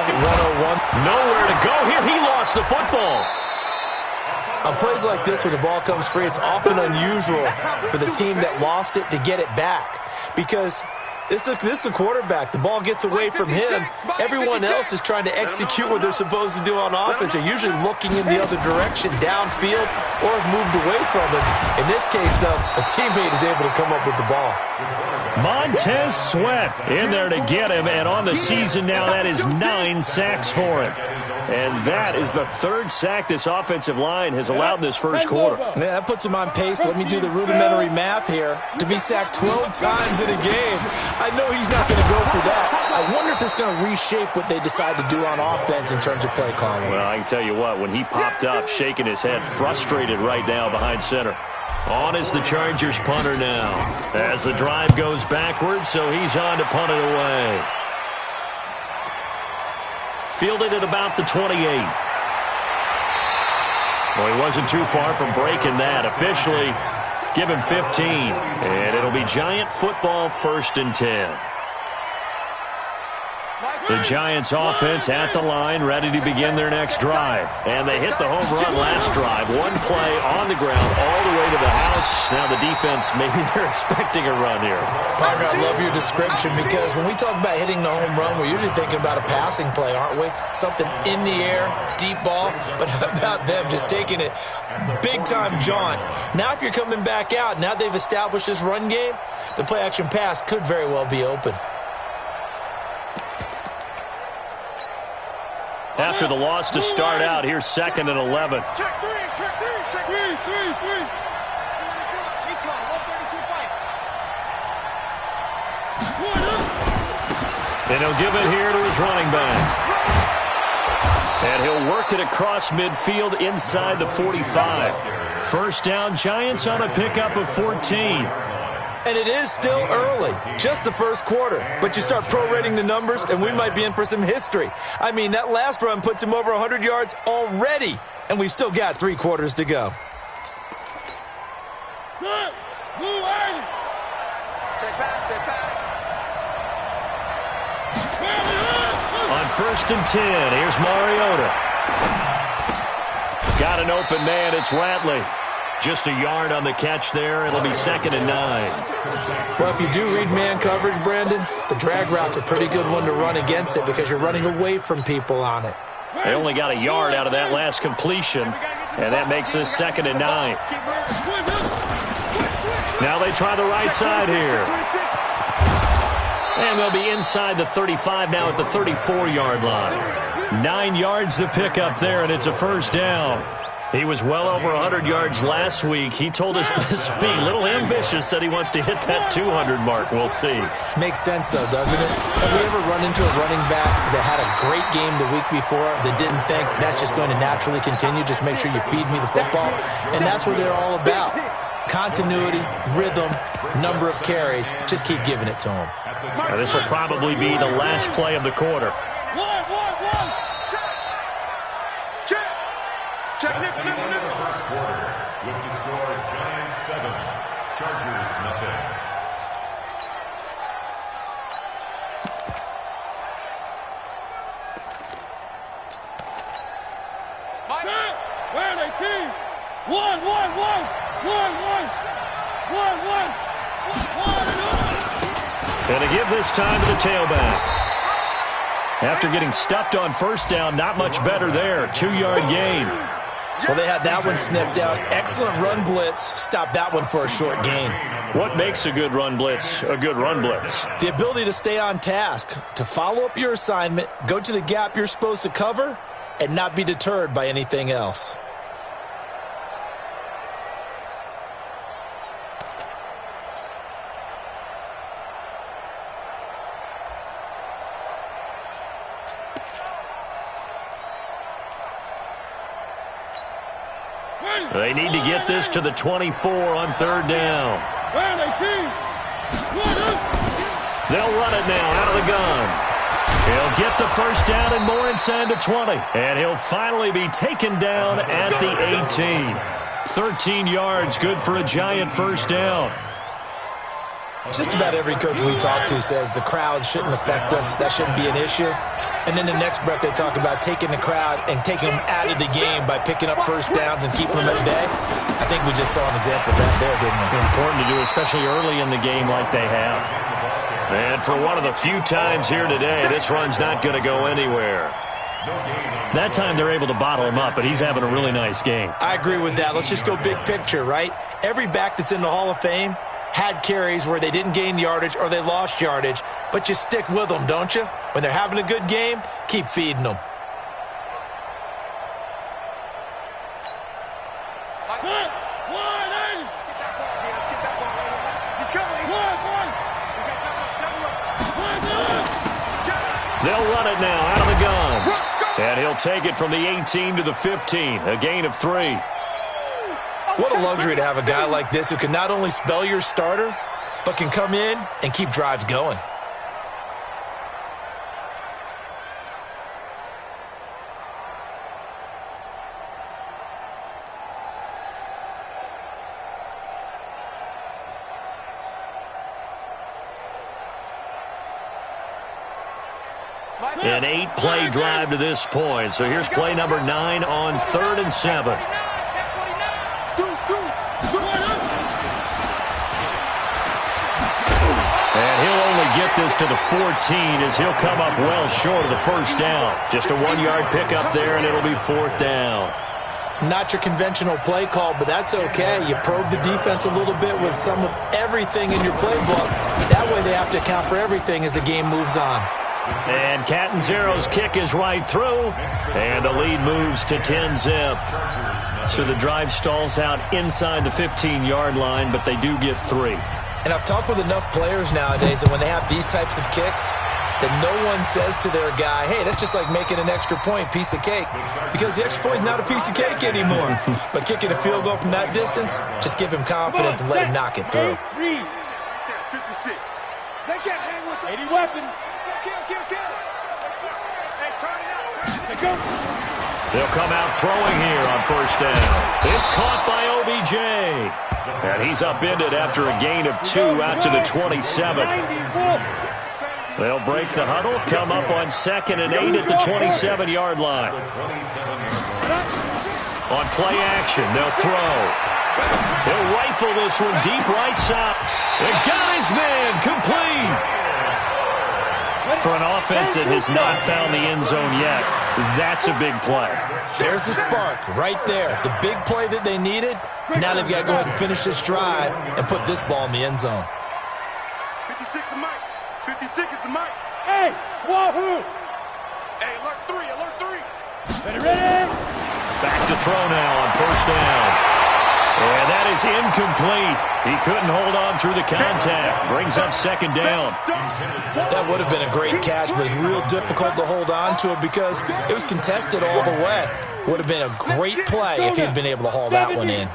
101. Nowhere to go here. He lost the football. On plays like this, when the ball comes free, it's often unusual for the team that lost it to get it back because this is the quarterback. The ball gets away from him. Everyone else is trying to execute what they're supposed to do on offense. They're usually looking in the other direction, downfield, or have moved away from him. In this case, though, a teammate is able to come up with the ball. Montez Sweat in there to get him, and on the season now, that is 9 sacks for him. And that is the 3rd sack this offensive line has allowed in this first quarter. Yeah, that puts him on pace. Let me do the rudimentary math here. To be sacked 12 times in a game, I know he's not going to go for that. I wonder if it's going to reshape what they decide to do on offense in terms of play calling. Well, I can tell you what, when he popped up, shaking his head, frustrated right now behind center. On is the Chargers punter now. As the drive goes backwards, so he's on to punt it away. fielded at about the 28. Well, he wasn't too far from breaking that. Officially, give him 15. And it'll be Giant football, 1st and 10. The Giants offense at the line, ready to begin their next drive. And they hit the home run last drive. One play on the ground all the way to the house. Now the defense, maybe they're expecting a run here. Partner, I love your description because when we talk about hitting the home run, we're usually thinking about a passing play, aren't we? Something in the air, deep ball. But how about them just taking it big-time jaunt? Now if you're coming back out, now they've established this run game, the play-action pass could very well be open. After the loss to start out, here's 2nd and 11. Check three. And he'll give it here to his running back. And he'll work it across midfield inside the 45. 1st down, Giants on a pickup of 14. And it is still early, just the first quarter. But you start prorating the numbers, and we might be in for some history. I mean, that last run puts him over 100 yards already, and we've still got 3 quarters to go. Check back. On 1st and 10, here's Mariota. Got an open man, it's Ratley. Just a yard on the catch there. It'll be 2nd and 9. Well, if you do read man coverage, Brandon, the drag route's a pretty good one to run against it because you're running away from people on it. They only got a yard out of that last completion, and that makes this 2nd and 9. Now they try the right side here. And they'll be inside the 35 now at the 34-yard line. 9 yards to pick up there, and it's a 1st down. He was well over 100 yards last week. He told us this week, a little ambitious, said he wants to hit that 200 mark. We'll see. Makes sense, though, doesn't it? Have we ever run into a running back that had a great game the week before that didn't think that's just going to naturally continue? Just make sure you feed me the football. And that's what they're all about. Continuity, rhythm, number of carries. Just keep giving it to them. Now, this will probably be the last play of the quarter. Check. First quarter with the score Giants 7, Chargers nothing. Where are they, team? One. And to give this time to the tailback. After getting stuffed on 1st down, not much better there. 2-yard gain. Well, they had that one sniffed out. Excellent run blitz. Stopped that one for a short gain. What makes a good run blitz a good run blitz? The ability to stay on task, to follow up your assignment, go to the gap you're supposed to cover, and not be deterred by anything else. They need to get this to the 24 on 3rd down. They'll run it now out of the gun. He'll get the 1st down and more inside the 20. And he'll finally be taken down at the 18. 13 yards, good for a Giant 1st down. Just about every coach we talk to says the crowd shouldn't affect us. That shouldn't be an issue. And then the next breath they talk about taking the crowd and taking them out of the game by picking up 1st downs and keeping them at bay. I think we just saw an example of that there, didn't we? Important to do, especially early in the game like they have. And for one of the few times here today, this run's not going to go anywhere. That time they're able to bottle him up, but he's having a really nice game. I agree with that. Let's just go big picture, right? Every back that's in the Hall of Fame had carries where they didn't gain yardage or they lost yardage, but you stick with them, don't you? When they're having a good game, keep feeding them. They'll run it now out of the gun. And he'll take it from the 18 to the 15, a gain of 3. What a luxury to have a guy like this who can not only spell your starter, but can come in and keep drives going. An 8-play drive to this point. So here's play number 9 on 3rd and 7. And he'll only get this to the 14 as he'll come up well short of the first down. Just a 1-yard pickup there, and it'll be 4th down. Not your conventional play call, but that's okay. You probe the defense a little bit with some of everything in your playbook. That way they have to account for everything as the game moves on. And Catanzaro's kick is right through, and the lead moves to 10-zip. So the drive stalls out inside the 15-yard line, but they do get 3. And I've talked with enough players nowadays that when they have these types of kicks, that no one says to their guy, hey, that's just like making an extra point, piece of cake. Because the extra point is not a piece of cake anymore. But kicking a field goal from that distance, just give him confidence and let him knock it through. 56. They can't hang with it. 80 weapon. Kill. Hey, turn it out. They'll come out throwing here on 1st down. It's caught by OBJ. And he's upended after a gain of 2 out to the 27. They'll break the huddle, come up on 2nd and 8 at the 27-yard line. On play action, they'll throw. He'll rifle this one deep right side. The guy's man complete. For an offense that has not found the end zone yet, that's a big play. There's the spark right there. The big play that they needed. Now they've got to go ahead and finish this drive and put this ball in the end zone. 56 is Mike. 56 is the Mike. Hey, wahoo! Hey, alert 3. Ready? Back to throw now on 1st down. And that is incomplete. He couldn't hold on through the contact. Brings up 2nd down. That would have been a great catch, but it's real difficult to hold on to it because it was contested all the way. Would have been a great play if he'd been able to haul that one in.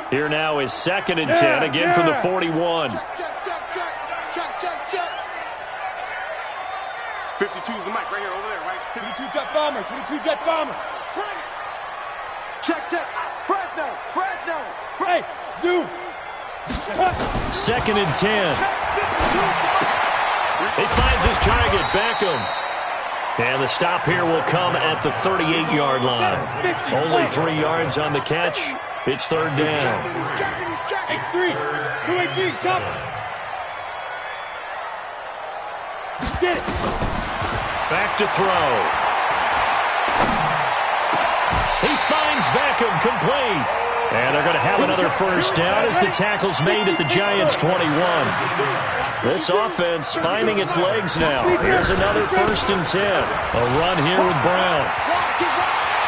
Here now is 2nd and 10, again from the 41. Check. 52 is the Mike right here, over there, right? 22 jet bomber. Right. Check. Fresno. Hey, zoom. 2nd and 10. He finds his target, Beckham. And the stop here will come at the 38-yard line. Only 3 yards on the catch. It's 3rd down. X3. 218, chop. Get it. Back to throw. He finds Beckham complete. And they're going to have another 1st down as the tackle's made at the Giants' 21. This offense finding its legs now. Here's another 1st and 10. A run here with Brown.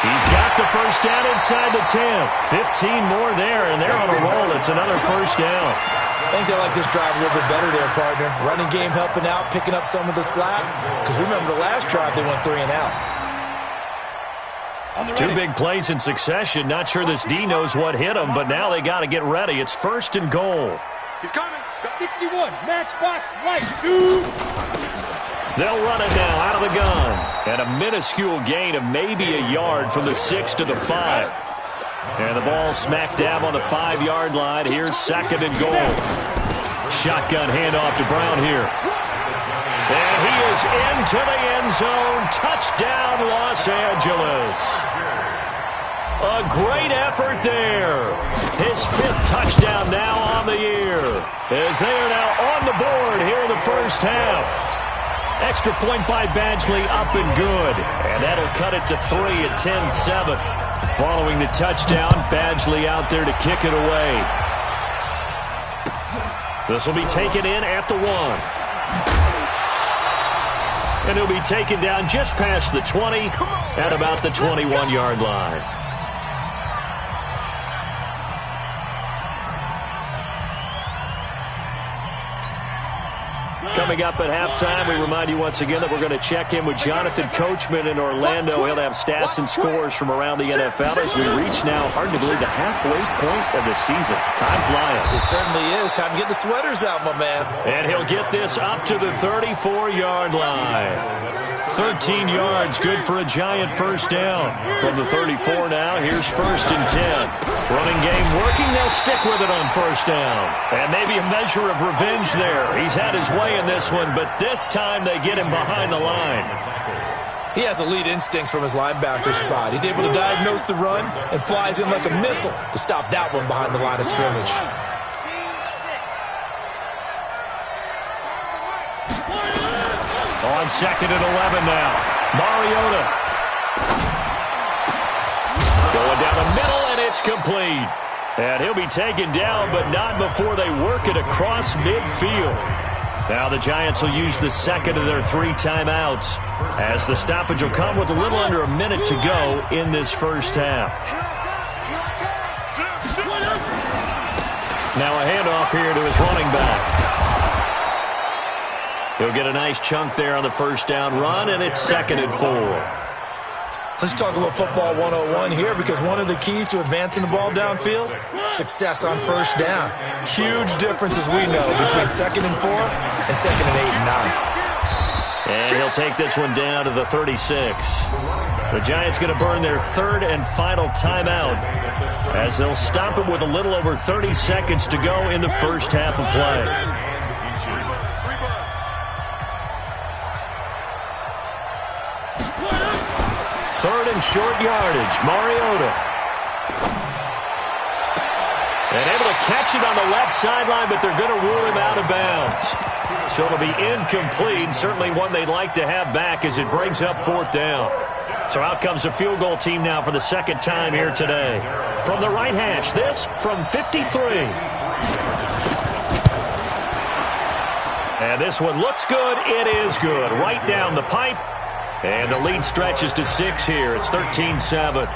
He's got the 1st down inside the 10. 15 more there, and they're on a roll. It's another 1st down. I think they like this drive a little bit better there, partner. Running game helping out, picking up some of the slack. Because remember the last drive, they went 3 and out. 2 big plays in succession. Not sure this D knows what hit him, but now they got to get ready. It's 1st and goal. He's coming. 61, matchbox right, 2. They'll run it now out of the gun. And a minuscule gain of maybe a yard from the 6 to the 5. And the ball smack dab on the 5-yard line. Here's 2nd and goal. Shotgun handoff to Brown here. And he is into the end zone. Touchdown, Los Angeles. A great effort there. His 5th touchdown now on the year. As they are now on the board here in the 1st half. Extra point by Badgley up and good. And that'll cut it to 3 at 10-7. Following the touchdown, Badgley out there to kick it away. This will be taken in at the 1. And he'll be taken down just past the 20 at about the 21-yard line. Coming up at halftime, we remind you once again that we're going to check in with Jonathan Coachman in Orlando. He'll have stats and scores from around the NFL as we reach now, hard to believe, the halfway point of the season. Time flying. It certainly is. Time to get the sweaters out, my man. And he'll get this up to the 34-yard line. 13 yards, good for a Giant 1st down. From the 34 now, here's 1st and 10. Running game working, they'll stick with it on 1st down. And maybe a measure of revenge there. He's had his way in this one, but this time they get him behind the line. He has elite instincts from his linebacker spot. He's able to diagnose the run and flies in like a missile to stop that one behind the line of scrimmage. On 2nd and 11 now. Mariota. Going down the middle, and it's complete. And he'll be taken down, but not before they work it across midfield. Now the Giants will use the second of their 3 timeouts, as the stoppage will come with a little under a minute to go in this first half. Now a handoff here to his running back. He'll get a nice chunk there on the first down run, and it's 2nd and 4. Let's talk a little football 101 here, because one of the keys to advancing the ball downfield, success on first down. Huge difference, as we know, between 2nd and 4 and 2nd and 8 and 9. And he'll take this one down to the 36. The Giants going to burn their 3rd and final timeout, as they'll stop it with a little over 30 seconds to go in the first half of play. 3rd and short yardage. Mariota. And able to catch it on the left sideline, but they're going to rule him out of bounds. So it'll be incomplete. Certainly one they'd like to have back as it brings up 4th down. So out comes the field goal team now for the 2nd time here today. From the right hash, this from 53. And this one looks good. It is good. Right down the pipe. And the lead stretches to 6 here. It's 13-7.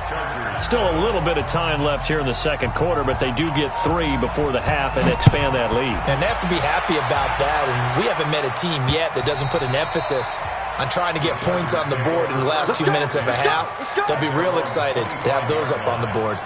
Still a little bit of time left here in the 2nd quarter, but they do get 3 before the half and expand that lead. And they have to be happy about that. And we haven't met a team yet that doesn't put an emphasis on trying to get points on the board in the last 2 minutes of a half. They'll be real excited to have those up on the board.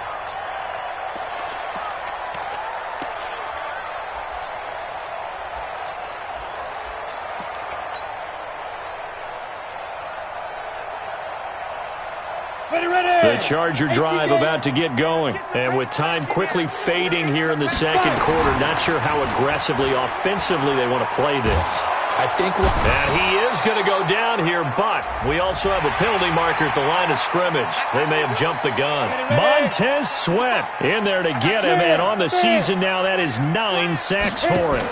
The Charger drive about to get going. And with time quickly fading here in the 2nd quarter, not sure how aggressively, offensively they want to play this. I think and he is going to go down here, but we also have a penalty marker at the line of scrimmage. They may have jumped the gun. Montez Sweat in there to get him, and on the season now, that is 9 sacks for him.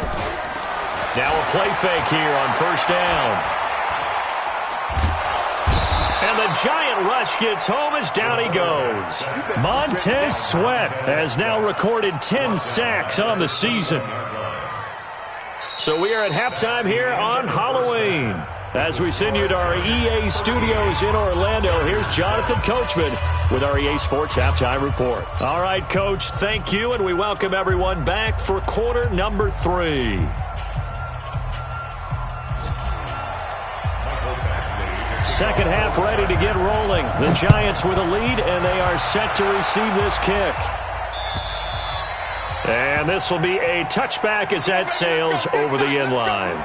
Now a play fake here on first down. And the giant rush gets home as down he goes. Montez Sweat has now recorded 10 sacks on the season. So we are at halftime here on Halloween. As we send you to our EA studios in Orlando, here's Jonathan Coachman with our EA Sports Halftime Report. All right, Coach, thank you, and we welcome everyone back for quarter number 3. Second half ready to get rolling. The Giants with a lead, and they are set to receive this kick. And this will be a touchback as that sails over the end line.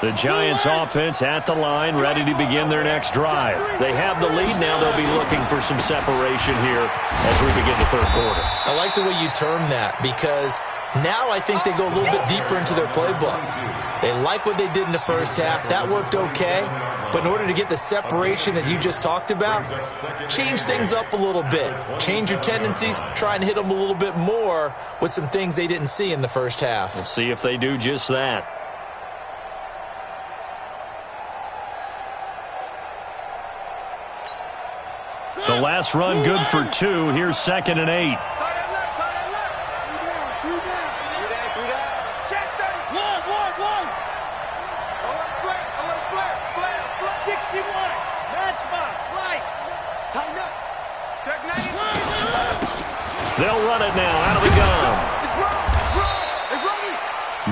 The Giants offense at the line, ready to begin their next drive. They have the lead now. They'll be looking for some separation here as we begin the 3rd quarter. I like the way you term that, because now I think they go a little bit deeper into their playbook. They like what they did in the first half. That worked okay. But in order to get the separation that you just talked about, change things up a little bit. Change your tendencies. Try and hit them a little bit more with some things they didn't see in the first half. We'll see if they do just that. The last run good for 2. Here's 2nd and 8. They'll run it now out of the gun.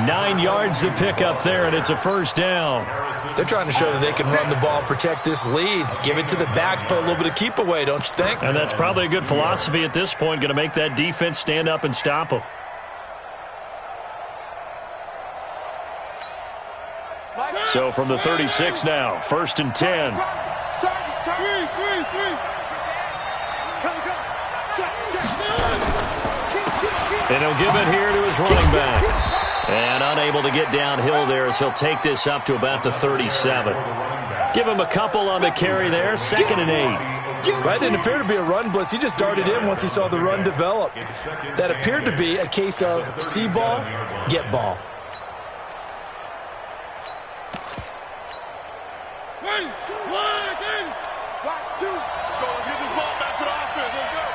9 yards to pick up there, and it's a first down. They're trying to show that they can run the ball, protect this lead, give it to the backs, play a little bit of keep away, don't you think? And that's probably a good philosophy at this point, going to make that defense stand up and stop them. So from the 36 now, 1st and 10. And he'll give it here to his running back. And unable to get downhill there as he'll take this up to about the 37. Give him a couple on the carry there, 2nd and 8. That didn't appear to be a run blitz. He just darted in once he saw the run develop. That appeared to be a case of see ball, get ball. Watch 2. Let's go. Let's get this ball back for the offense. Let's go.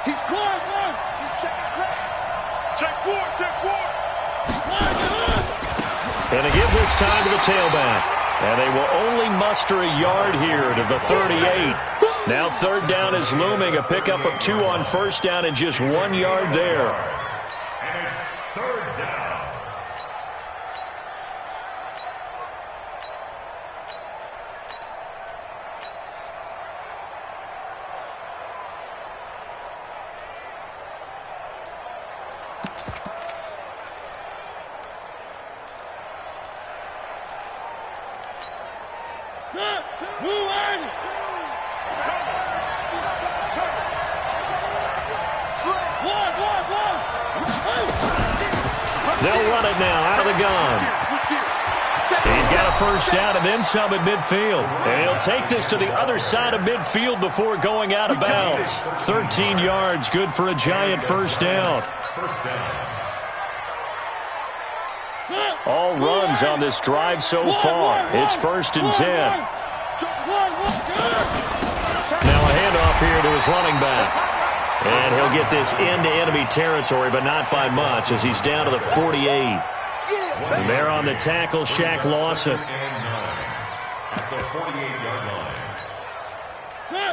He's scoring 1. He's checking crack. Check 4. Check 4. And they give this time to the tailback. And they will only muster a yard here to the 38. Now 3rd down is looming. A pickup of 2 on 1st down and just 1 yard there. And it's 3rd down. They'll run it now out of the gun. He's got a 1st down and then some at midfield. And he'll take this to the other side of midfield before going out of bounds. 13 yards, good for a giant 1st down. All runs on this drive so far. It's 1st and 10. Now a handoff here to his running back. And he'll get this into enemy territory, but not by much, as he's down to the 48. And there on the tackle, Shaq Lawson.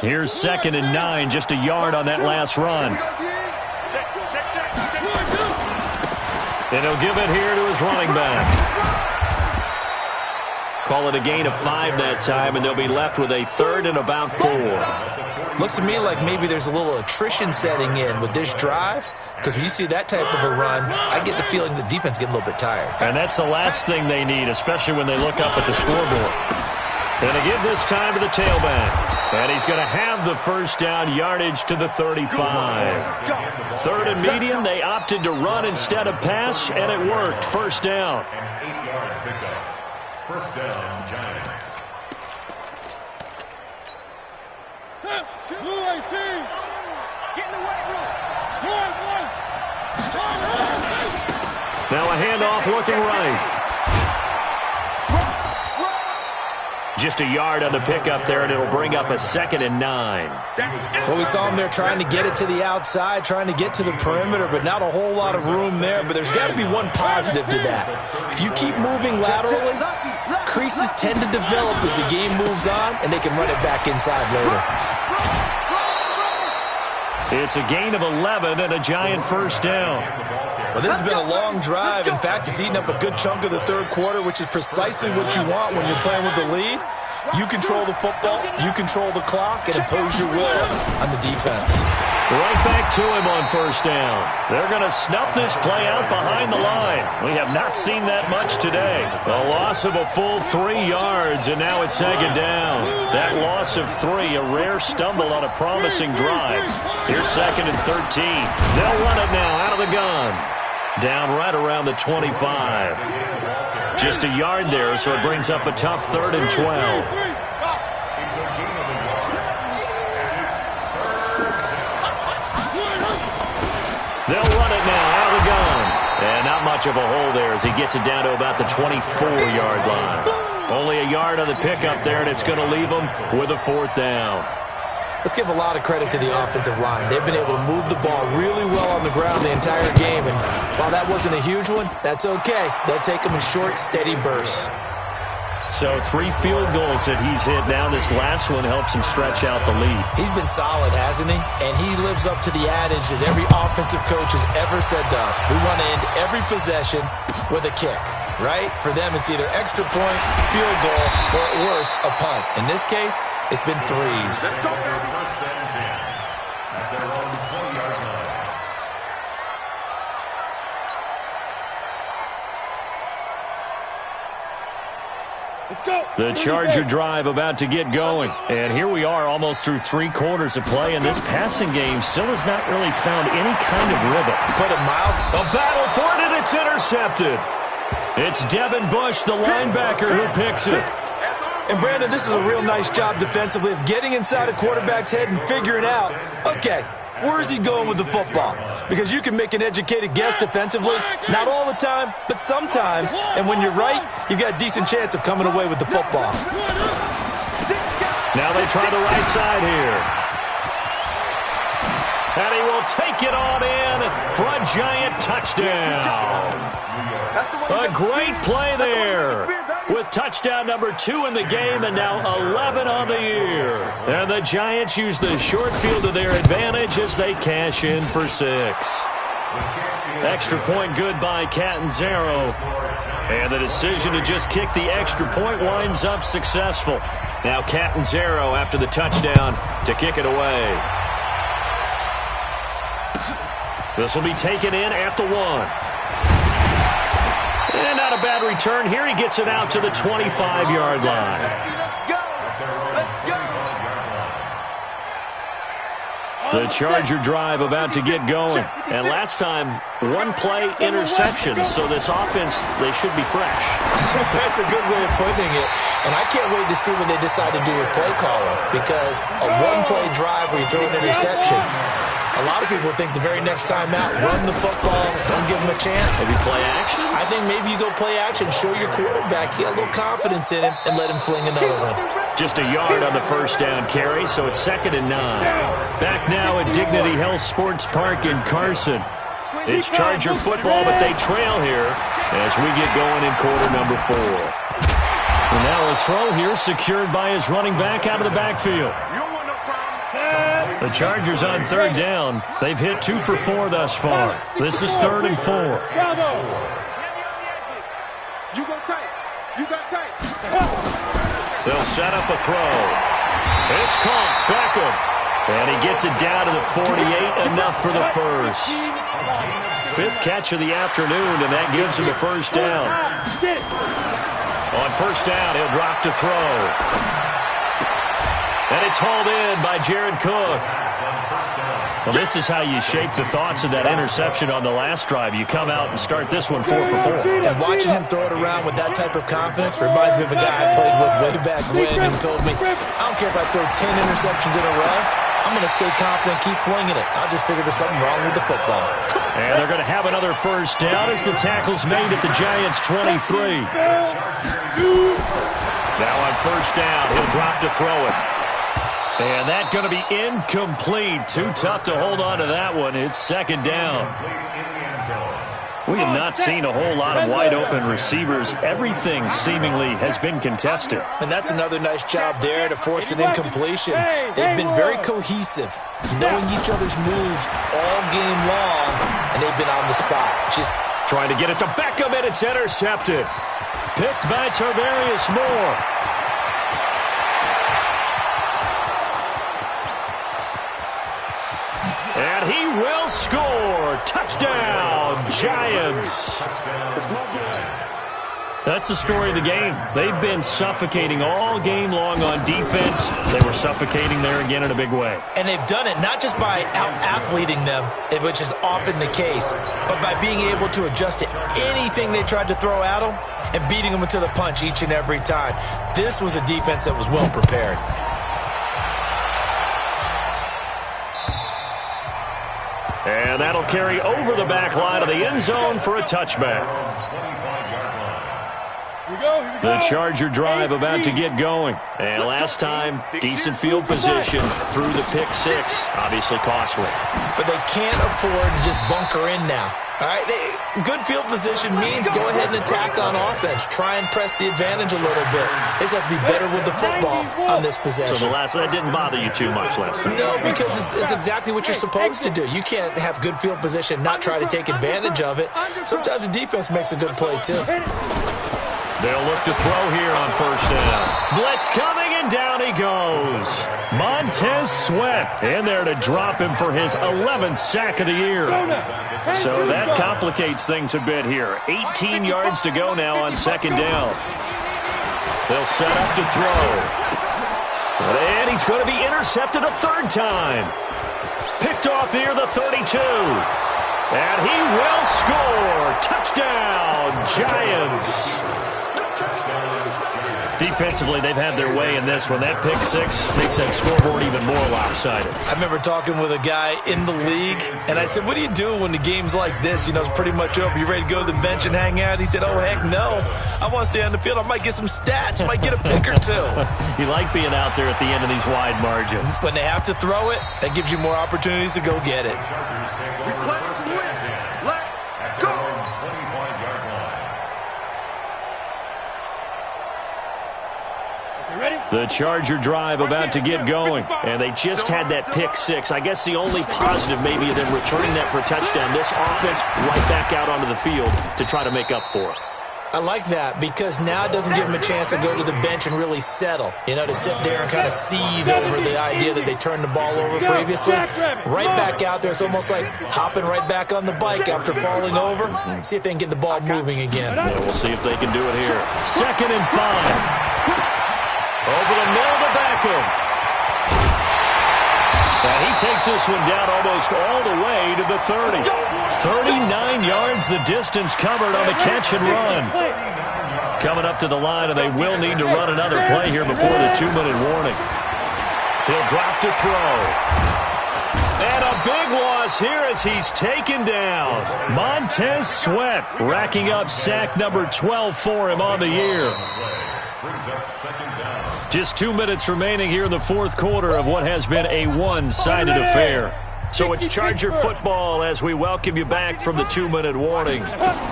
Here's 2nd and 9, just a yard on that last run. And he'll give it here to his running back. Call it a gain of 5 that time, and they'll be left with a 3rd and about 4. Looks to me like maybe there's a little attrition setting in with this drive, because when you see that type of a run, I get the feeling the defense getting a little bit tired. And that's the last thing they need, especially when they look up at the scoreboard. And they give this time to the tailback. And he's going to have the 1st down, yardage to the 35. 3rd and medium, they opted to run instead of pass, and it worked. 1st down. An 8-yard pickup. 1st down, Giants. Blue 18. Get in the weight room. Now a handoff looking right. Just a yard on the pickup there, and it'll bring up a 2nd and 9. Well, we saw him there trying to get it to the outside, trying to get to the perimeter, but not a whole lot of room there. But there's got to be one positive to that. If you keep moving laterally, creases tend to develop as the game moves on, and they can run it back inside later. It's a gain of 11 and a giant 1st down. Well, this has been a long drive. In fact, it's eaten up a good chunk of the 3rd quarter, which is precisely what you want when you're playing with the lead. You control the football, you control the clock, and impose your will on the defense. Right back to him on 1st down. They're going to snuff this play out behind the line. We have not seen that much today. A loss of a full 3 yards, and now it's 2nd down. That loss of 3, a rare stumble on a promising drive. Here's 2nd and 13. They'll run it now out of the gun. Down right around the 25. Just a yard there, so it brings up a tough 3rd and 12. They'll run it now out of the gun. And not much of a hole there as he gets it down to about the 24-yard line. Only a yard on the pickup there, and it's going to leave him with a 4th down. Let's give a lot of credit to the offensive line. They've been able to move the ball really well on the ground the entire game. And while that wasn't a huge one, that's okay. They'll take them in short, steady bursts. So 3 field goals that he's hit now. This last one helps him stretch out the lead. He's been solid, hasn't he? And he lives up to the adage that every offensive coach has ever said to us. We want to end every possession with a kick, right? For them, it's either extra point, field goal, or at worst, a punt. In this case, it's been 3s. The Charger drive about to get going. And here we are almost through 3 quarters of play, and this passing game still has not really found any kind of rhythm. Put it mild. A battle for it, and it's intercepted. It's Devin Bush, the linebacker, who picks it. And, Brandon, this is a real nice job defensively of getting inside a quarterback's head and figuring out, okay, where is he going with the football? Because you can make an educated guess defensively, not all the time, but sometimes. And when you're right, you've got a decent chance of coming away with the football. Now they try the right side here. And he will take it on in for a giant touchdown. A great play there with touchdown number 2 in the game and now 11 on the year. And the Giants use the short field to their advantage as they cash in for 6. Extra point good by Catanzaro. And the decision to just kick the extra point winds up successful. Now Catanzaro after the touchdown to kick it away. This will be taken in at the 1. And not a bad return here. He gets it out to the 25-yard line. The Charger drive about to get going. And last time, one-play interception. So this offense, they should be fresh. That's a good way of putting it. And I can't wait to see what they decide to do with play calling. Because a one-play drive where you throw an interception, a lot of people think the very next time out, run the football, don't give them a chance. Maybe play action? I think maybe you go play action, show your quarterback, you got a little confidence in him, and let him fling another one. Just a yard on the first down carry, so it's 2nd and 9. Back now at Dignity Health Sports Park in Carson. It's Charger football, but they trail here as we get going in quarter number 4. And now a throw here secured by his running back out of the backfield. The Chargers on 3rd down. They've hit 2 for 4 thus far. This is 3rd and 4. You go tight. You got tight. They'll set up a throw. It's caught. Beckham. And he gets it down to the 48. Enough for the first. 5th catch of the afternoon, and that gives him a first down. On first down, he'll drop to throw. And it's hauled in by Jared Cook. Well, this is how you shape the thoughts of that interception on the last drive. You come out and start this one 4 for 4. And watching him throw it around with that type of confidence reminds me of a guy I played with way back when who told me, I don't care if I throw 10 interceptions in a row. I'm going to stay confident and keep flinging it. I'll just figure there's something wrong with the football. And they're going to have another first down as the tackle's made at the Giants' 23. Now on first down, he'll drop to throw it. And that's going to be incomplete. Too tough to hold on to that one. It's 2nd down. We have not seen a whole lot of wide-open receivers. Everything seemingly has been contested. And that's another nice job there to force an incompletion. They've been very cohesive, knowing each other's moves all game long, and they've been on the spot. Just trying to get it to Beckham, and it's intercepted. Picked by Tarvarius Moore. And he will score. Touchdown, Giants. That's the story of the game. They've been suffocating all game long on defense. They were suffocating there again in a big way. And they've done it not just by out-athleting them, which is often the case, but by being able to adjust to anything they tried to throw at them and beating them to the punch each and every time. This was a defense that was well prepared. And that'll carry over the back line of the end zone for a touchback. The Charger drive about to get going. And last time, decent field position through the pick 6. Obviously costly. But they can't afford to just bunker in now. All right, good field position means go ahead and attack on offense. Try and press the advantage a little bit. They just have to be better with the football on this possession. So that didn't bother you too much last time? No, because it's exactly what you're supposed to do. You can't have good field position, not try to take advantage of it. Sometimes the defense makes a good play, too. They'll look to throw here on first down. Blitz coming, and down he goes. Montez Sweat in there to drop him for his 11th sack of the year. So that complicates things a bit here. 18 yards to go now on second down. They'll set up to throw. And he's going to be intercepted a third time. Picked off near the 32. And he will score. Touchdown, Giants. Defensively, they've had their way in this one. That pick six makes that scoreboard even more lopsided. I remember talking with a guy in the league, and I said, what do you do when the game's like this? You know, it's pretty much over. You ready to go to the bench and hang out? He said, oh, heck no. I want to stay on the field. I might get some stats. Might get a pick or two. You like being out there at the end of these wide margins. When they have to throw it, that gives you more opportunities to go get it. The Charger drive about to get going, and they just had that pick six. I guess the only positive maybe of them returning that for a touchdown. This offense right back out onto the field to try to make up for it. I like that because now it doesn't give them a chance to go to the bench and really settle, you know, to sit there and kind of seethe over the idea that they turned the ball over previously. Right back out there. It's almost like hopping right back on the bike after falling over. See if they can get the ball moving again. Yeah, we'll see if they can do it here. 2nd and 5. Over the middle to Beckham. And he takes this one down almost all the way to the 30. 39 yards the distance covered on the catch and run. Coming up to the line, and they will need to run another play here before the 2-minute warning. He'll drop to throw. And a big loss here as he's taken down. Montez Sweat racking up sack number 12 for him on the year. Just 2 minutes remaining here in the fourth quarter of what has been a one-sided affair. So it's Charger football as we welcome you back from the 2-minute warning.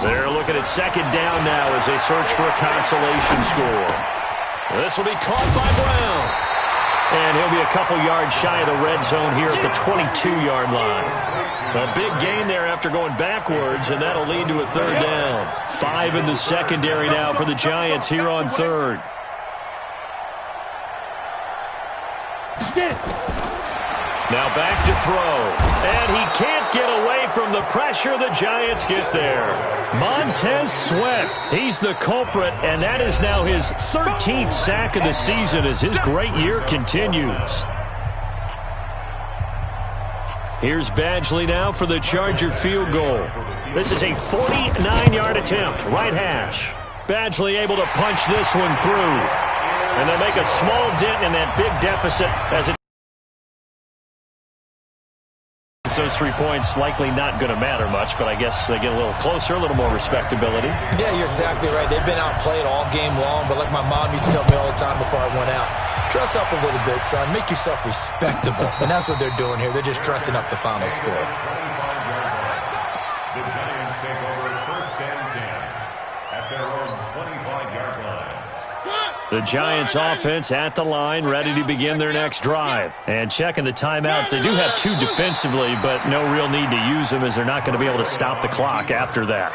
They're looking at 2nd down now as they search for a consolation score. This will be caught by Brown. And he'll be a couple yards shy of the red zone here at the 22-yard line. A big gain there after going backwards, and that'll lead to a 3rd down. 5 in the secondary now for the Giants here on 3rd. Now back to throw. And he can't get away from the pressure. The Giants get there. Montez Sweat, he's the culprit, and that is now his 13th sack of the season as his great year continues. Here's Badgley now for the Charger field goal. This is a 49-yard attempt, right hash. Badgley able to punch this one through. And they'll make a small dent in that big deficit as it those 3 points likely not going to matter much, but I guess they get a little closer, a little more respectability. Yeah, you're exactly right. They've been outplayed all game long, but like my mom used to tell me all the time before I went out, dress up a little bit, son. Make yourself respectable. And that's what they're doing here. They're just dressing up the final score. The Giants take over 1st and 10 at their own 25-yard line. The Giants offense at the line, ready to begin their next drive. And checking the timeouts, they do have 2 defensively, but no real need to use them as they're not going to be able to stop the clock after that.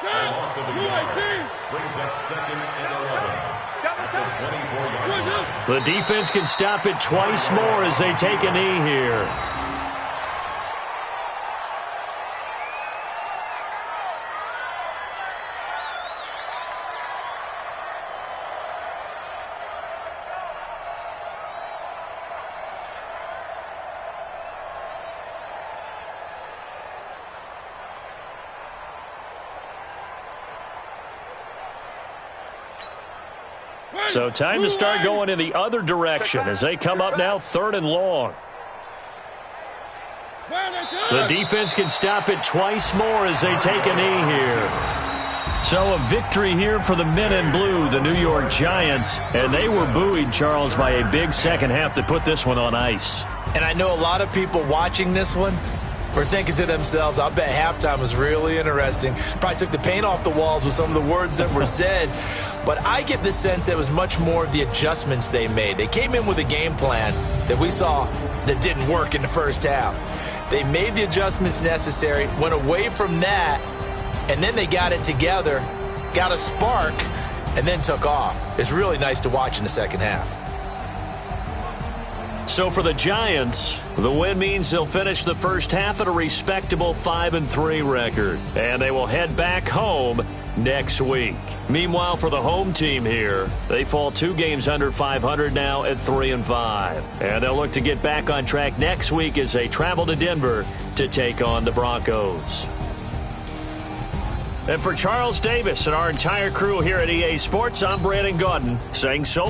The loss of the yard brings up 2nd and 11 at the 24-yard line. The defense can stop it twice more as they take a knee here. So time to start going in the other direction as they come up now 3rd and long. The defense can stop it twice more as they take a knee here. So a victory here for the men in blue, the New York Giants. And they were buoyed, Charles, by a big second half to put this one on ice. And I know a lot of people watching this one were thinking to themselves, I bet halftime was really interesting. Probably took the paint off the walls with some of the words that were said. But I get the sense it was much more of the adjustments they made. They came in with a game plan that we saw that didn't work in the first half. They made the adjustments necessary, went away from that, and then they got it together, got a spark, and then took off. It's really nice to watch in the second half. So for the Giants, the win means they'll finish the first half at a respectable 5-3 record. And they will head back home next week. Meanwhile, for the home team here, they fall 2 games under 500 now at 3-5. And they'll look to get back on track next week as they travel to Denver to take on the Broncos. And for Charles Davis and our entire crew here at EA Sports, I'm Brandon Gaudin saying so.